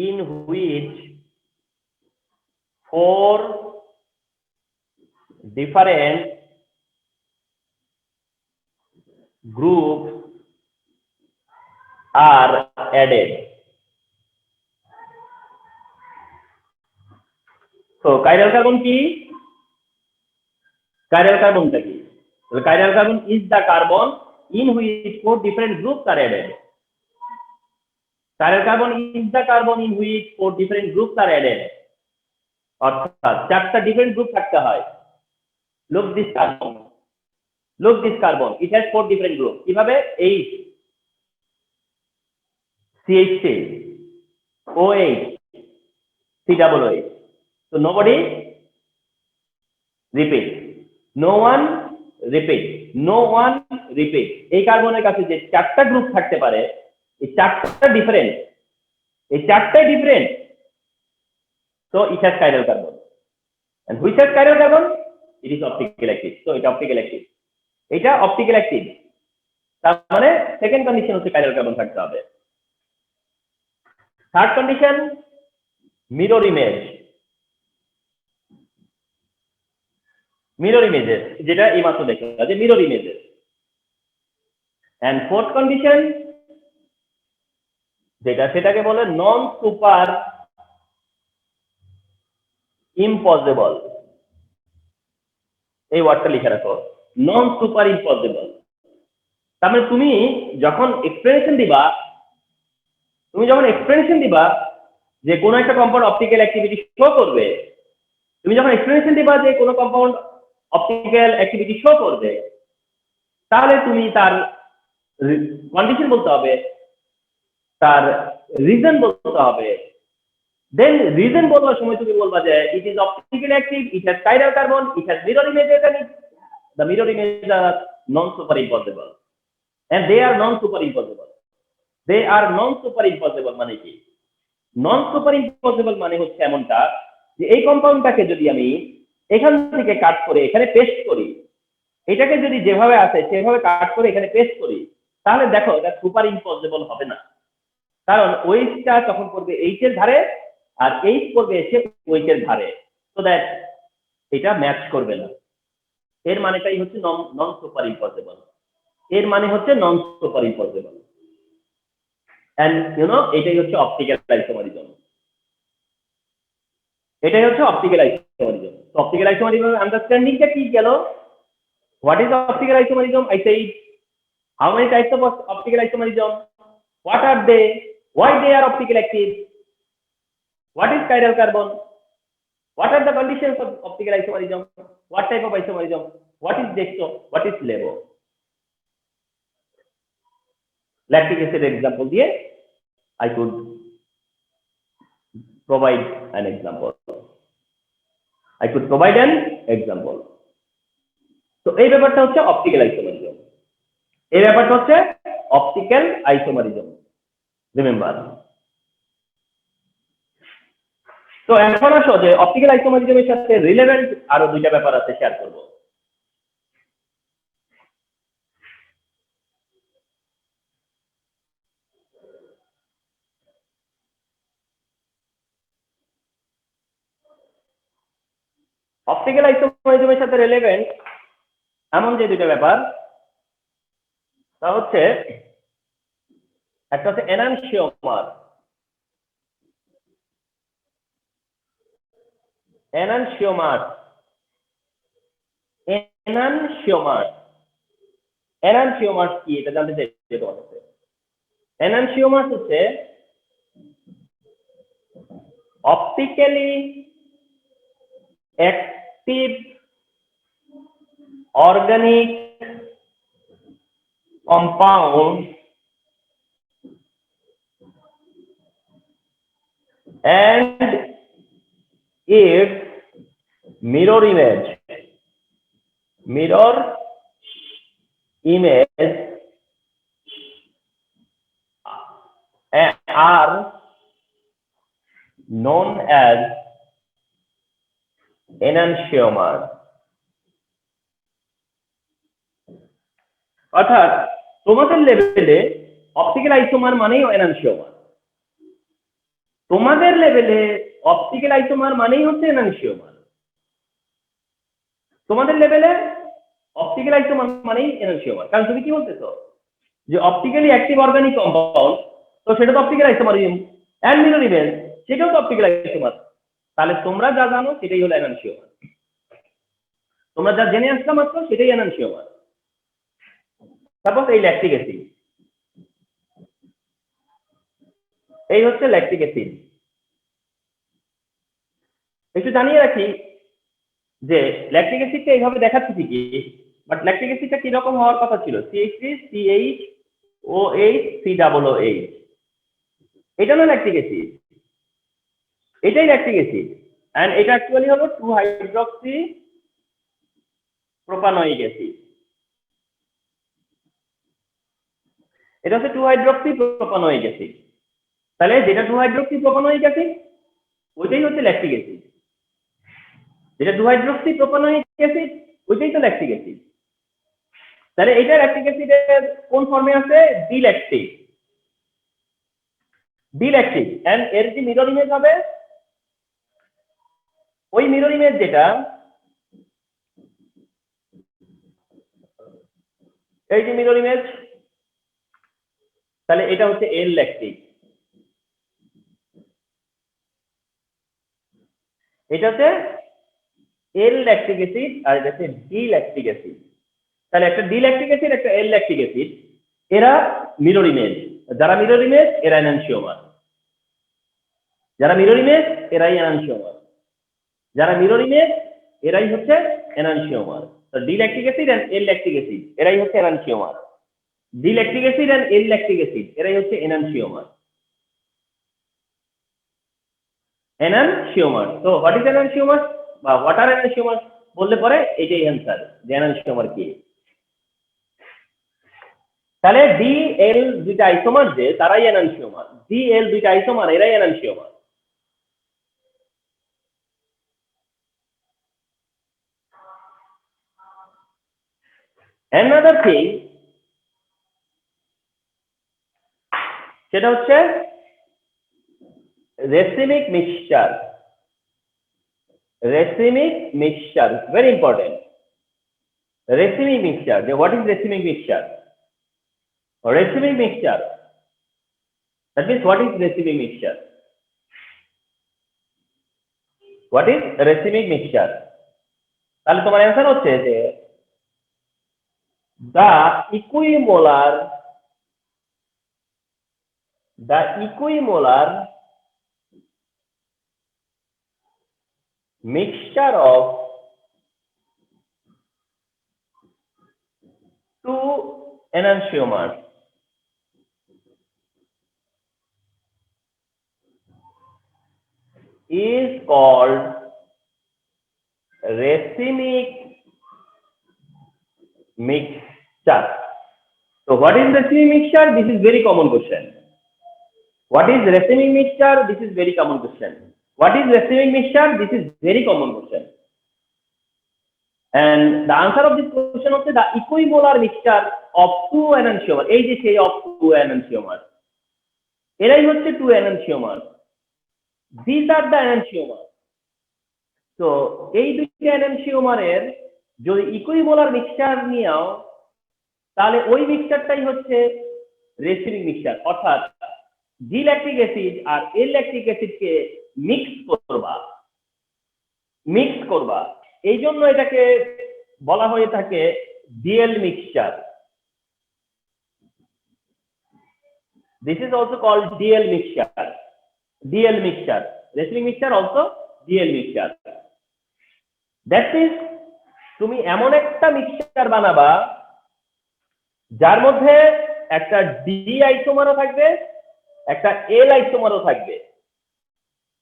in which 4 different groups are added. So chiral carbon কি? chiral carbon টা কি? chiral carbon is the carbon in which 4 different groups are added. Chiral carbon is the carbon in which 4 different groups are added. অর্থাৎ 4টা different group থাকতে হয়। Look this carbon. Look this carbon. It has 4 different groups. কিভাবে? H, CH3, OH, COOH. So nobody repeat. No one repeat. No one repeat. এই কার্বনের কাছে যে 4টা গ্রুপ থাকতে পারে, এই 4টা ডিফারেন্ট, এই 4টাই different. So it has chiral carbon. And which has chiral carbon? It is optical active. So it optical active. এটা অপটিক্যাল অ্যাক্টিভ। তার মানে সেকেন্ড কন্ডিশন হচ্ছে chiral carbon থাকতে হবে। Third condition mirror image. Mirror images, যেটা এই মাত্র দেখলাম যে mirror images. And fourth condition যেটা, সেটাকে বলে নন সুপার ইম্পসিবল। এই ওয়ার্ডটা লিখে রাখো, নন সুপার ইম্পসিবল। তার মানে তুমি যখন এক্সপ্লেনেশন দিবা যে কোনো একটা কম্পাউন্ড অপটিক্যাল অ্যাক্টিভিটি শো করবে, তুমি যখন এক্সপ্লেনেশন দিবা যে কোনো কম্পাউন্ড অপটিক্যাল অ্যাক্টিভিটি শো করবে, তাহলে তুমি তার কন্ডিশন বলতে হবে, তার রিজন বলতে হবে। দেন রিজন বলার সময় তুমি বলবা যে it is optically active, it has chiral carbon, it has mirror images, and the mirror images are non-superimposable, and they are non-superimposable. They are non-superimposable মানে কি? non-superimposable মানে হচ্ছে এমনটা যে এই কম্পাউন্ডটাকে যদি আমি এখান থেকে কাট করে এখানে পেস্ট করি, এটাকে যদি যেভাবে আছে সেভাবে কাট করে এখানে পেস্ট করি, তাহলে দেখো এটা সুপার ইম্পসিবল হবে না। কারণ ওইটা তখন পড়বে এইচ এর ধারে আর এইচ পড়বে এসে ওইচ এর ধারে, তো দ্যাট এটা ম্যাচ করবে না। এর মানেটাই হচ্ছে নন সুপার ইম্পসিবল। এর মানে হচ্ছে non super impossible. And you know, এটাই হচ্ছে অপটিক্যাল আইসোমারিজম। এটাই হচ্ছে অপটিক্যাল আইসোমারিজম। তো অপটিক্যাল আইসোমারিজম আন্ডারস্ট্যান্ডিংটা কি গেল? What is optical isomerism? I said how many types of optical isomerism? What are they? Why they are optically active? What is chiral carbon? What are the conditions of optical isomerism? What type of isomerism? What is dextro? What is levo? Lactic acid example দিয়ে I could provide an example. তো এই ব্যাপারটা হচ্ছে optical isomerism. এই ব্যাপারটা হচ্ছে optical isomerism. Remember. তো এখন আসো যে অপটিক্যাল আইসোমারিজমের সাথে রিলেভেন্ট আরো দুইটা ব্যাপার আছে শেয়ার করব। অপটিক্যাল আইসোমারিজমের সাথে রিলেভেন্ট এমন যে দুইটা ব্যাপার তা হচ্ছে একটা হচ্ছে এনানশিওমার। এনানশিওমার কি এটা জানতে চাইছি তোমার কাছে। এনানশিওমার হচ্ছে optically active organic compound and its mirror image are known as enantiomer। অর্থাৎ তোমাদের লেভেলে অপটিক্যাল আইসোমার মানেই এনানশিওমার, তোমাদের লেভেলে অপটিক্যাল আইসোমার মানেই হচ্ছে এনানশিওমার, তোমাদের লেভেলে অপটিক্যাল আইসোমার মানেই এনানশিওমার। কারণ তুমি কি বলতেছো যে অপটিক্যালি অ্যাক্টিভ অর্গানিক কম্পাউন্ড, তো সেটা তো optical isomerism, and mirror image সেটাও তো অপটিক্যাল আইসোমার। তাহলে তোমরা যা জানো সেটাই হলো এনানশিওমার, তোমরা যা জেনে আসছো মাত্র সেটাই এনানশিওমার। তারপর এই ল্যাকটিক অ্যাসিড, এই হচ্ছে ল্যাকটিক অ্যাসিড। একটু জানিয়ে রাখি যে ল্যাকটিক অ্যাসিডটা এইভাবে দেখাচ্ছে ঠিকই, বাট ল্যাকটিক অ্যাসিডটা কি রকম হওয়ার কথা ছিল? CH3CHOH COOH, এটা না ল্যাকটিক অ্যাসিড, এটাই ল্যাকটিক অ্যাসিড। এন্ড এটা অ্যাকচুয়ালি হলো 2 হাইড্রক্সি প্রোপানয়িক অ্যাসিড। এটা হচ্ছে 2 হাইড্রক্সি প্রোপানয়িক অ্যাসিড। তাহলে যেটা 2 হাইড্রক্সি প্রোপানয়িক অ্যাসিড ওইটাই হচ্ছে ল্যাকটিক অ্যাসিড, যেটা 2 হাইড্রক্সি প্রোপানয়িক অ্যাসিড ওইটাই তো ল্যাকটিক অ্যাসিড। তাহলে এটা ল্যাকটিক অ্যাসিডের কোন ফর্মে আছে? ডিল্যাকটিক। এন্ড এর যে মিরর ইমেজ হবে, ওই মিরর ইমেজ যেটা এই যে মিরর ইমেজ, তাহলে এটা হচ্ছে এল ল্যাকটিক, এটা হচ্ছে এল ল্যাকটিক অ্যাসিড আর এটা হচ্ছে ডি ল্যাকটিক অ্যাসিড। তাহলে একটা ডি ল্যাকটিক অ্যাসিড একটা এল ল্যাকটিক অ্যাসিড, এরা মিরর ইমেজ। যারা মিরর ইমেজ এরা এনানশিওমার, যারা মিরর ইমেজ এরাই এনানশিওমার, যারা মিরর ইমেজ এরাই হচ্ছে এনানশিওমার। তো D lactic acid and L lactic acid এরাই হচ্ছে enantiomer, D lactic acid and L lactic acid এরাই হচ্ছে এনানশিওমার। এনানশিওমার। তো হোয়াট ইজ এনানশিওমার বা হোয়াট আর এনানশিওমার বললে পরে এটাই অ্যান্সার যে এনানশিওমার কি। তাহলে ডি এল দুইটা আইসোমার যে তারাই এনানশিওমার, ডি এল দুইটা আইসোমার এরাই এনানশিওমার। another thing সেটা হচ্ছে racemic mixture. very important. Racemic mixture. What is racemic mixture? Racemic mixture, that means what is racemic mixture? What is racemic mixture? তাহলে তোমার অ্যান্সার হচ্ছে যে the equimolar the equimolar mixture of two enantiomers is called racemic mixture. So what is racemic mixture? This is very common question. What is racemic mixture? This is very common question. What is racemic mixture? This is very common question. And the answer of this question is the equimolar mixture of two enantiomers. এই যে সেই of two enantiomers. এরাই হচ্ছে two enantiomers. These are the enantiomers. So এই দুইটা enantiomer-এর যদি ইকুইমোলার mixture নিও তাহলে ওই মিক্সচারটাই হচ্ছে রেসিমিক মিক্সচার, অর্থাৎ জি ল্যাকটিক অ্যাসিড আর এল ল্যাকটিক অ্যাসিডকে মিক্স করবা এই জন্য এটাকে বলা হয়ে থাকে DL mixture. This is also called DL mixture. Racemic mixture also DL mixture. That is তুমি এমন একটা মিক্সচার বানাবা যার মধ্যে একটা ডি আইসোমারও থাকবে, একটা এল আইসোমারও থাকবে।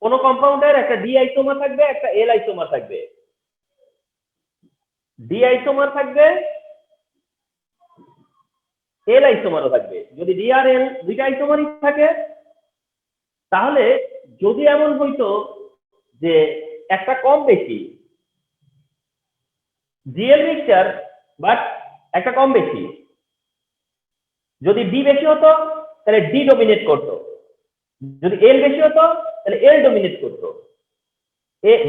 কোন কম্পাউন্ডের একটা ডি আইসোমার থাকবে, একটা এল আইসোমার থাকবে। ডি আইসোমার থাকবে, এল আইসোমারও থাকবে। যদি ডি আর এল দুইটা আইসোমারই থাকে তাহলে যদি এমন হইতো যে একটা কম বেশি ডিএল মিক্সচার বাট একটা কম বেশি, যদি ডি বেশি হতো তাহলে ডি ডমিনেট করতো, যদি এল বেশি হতো তাহলে এল ডমিনেট করতো।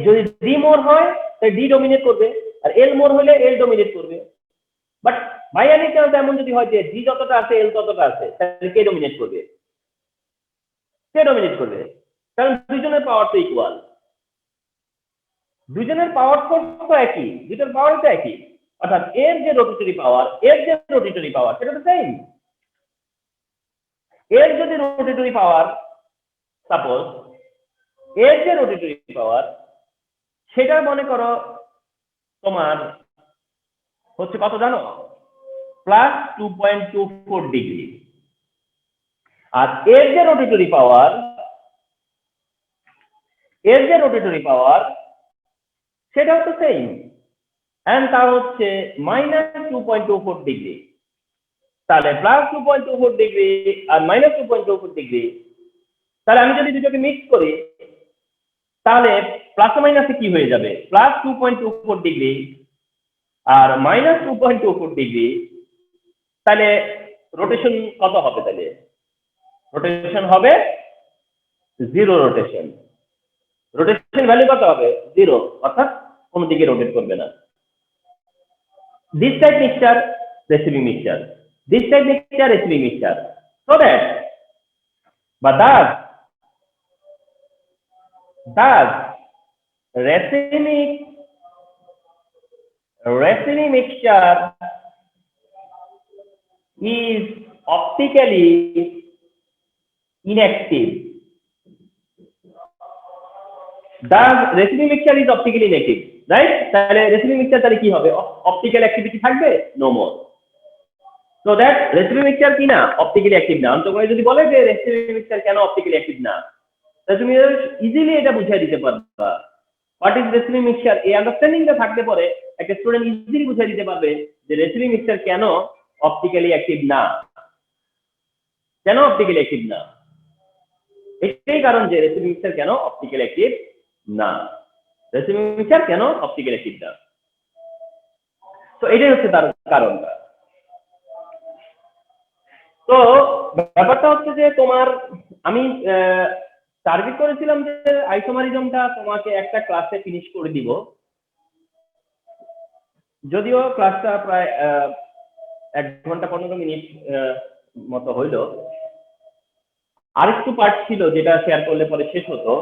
যদি ডি মোর হয় তাহলে ডি ডমিনেট করবে, আর এল মোর হলে এল ডমিনেট করবে। বাট বাই এনি চান্স এমন যদি হয় যে ডি যতটা আছে এল ততটা আছে, তাহলে কে ডমিনেট করবে? কারণ দুইজনের পাওয়ার তো ইকুয়াল, দুইজনের পাওয়ার তো একই, দুইটার পাওয়ার তো একই, অর্থাৎ এর যে রোটেটরি পাওয়ার সেটা তো সেম। এর যদি রোটেটরি পাওয়ার, সাপোজ এর যে রোটেটরি পাওয়ার সেটা মনে করো তোমার হচ্ছে কত জানো, প্লাস 2.24 ডিগ্রি, আর এর যে রোটেটরি পাওয়ার সেটাও তো সেম, এন্ড তা হচ্ছে মাইনাস 2.24 ডিগ্রি। তাহলে প্লাস 2.24 ডিগ্রি আর মাইনাস 2.24 ডিগ্রি, তাহলে আমি যদি দুটোকে মিক্স করি তাহলে প্লাস মাইনাসে কি হয়ে যাবে? প্লাস 2.24 ডিগ্রি আর মাইনাস 2.24 ডিগ্রি। তাহলে রোটেশন কত হবে? তাহলে রোটেশন হবে জিরো রোটেশন ভ্যালু কত হবে? জিরো, অর্থাৎ কোন দিকে রোটেট করবে না। This type mixture racemic mixture, this type mixture racemic mixture, so that but does racemic mixture is optically inactive. Does racemic mixture is optically inactive, right? তাহলে racemic mixture তাহলে কি হবে? অপটিক্যাল অ্যাক্টিভিটি থাকবে? No more. So that racemic mixture কি না? Optically active না। তোমরা যদি বলে যে racemic mixture কেন অপটিক্যালি অ্যাক্টিভ না, তাহলে তুমি ইজিলি এটা বুঝিয়ে দিতে পারবা। What is racemic mixture? এই আন্ডারস্ট্যান্ডিংটা থাকলে পরে একটা স্টুডেন্ট ইজিলি বুঝিয়ে দিতে পারবে যে racemic mixture কেন অপটিক্যালি অ্যাক্টিভ না। এটাই কারণ যে racemic mixture কেন অপটিক্যালি অ্যাক্টিভ না। তো এটাই হচ্ছে তার কারণটা। তো ব্যাপারটা হচ্ছে যে তোমার আমি টার্গেট করেছিলাম যে আইসোমারিজমটা তোমাকে একটা ক্লাসে ফিনিশ করে দিব, যদিও ক্লাসটা প্রায় 1 ঘন্টা 15 মিনিট মতো হইলো। আরেকটু পার্ট ছিল যেটা শেয়ার করলে পরে শেষ হতো,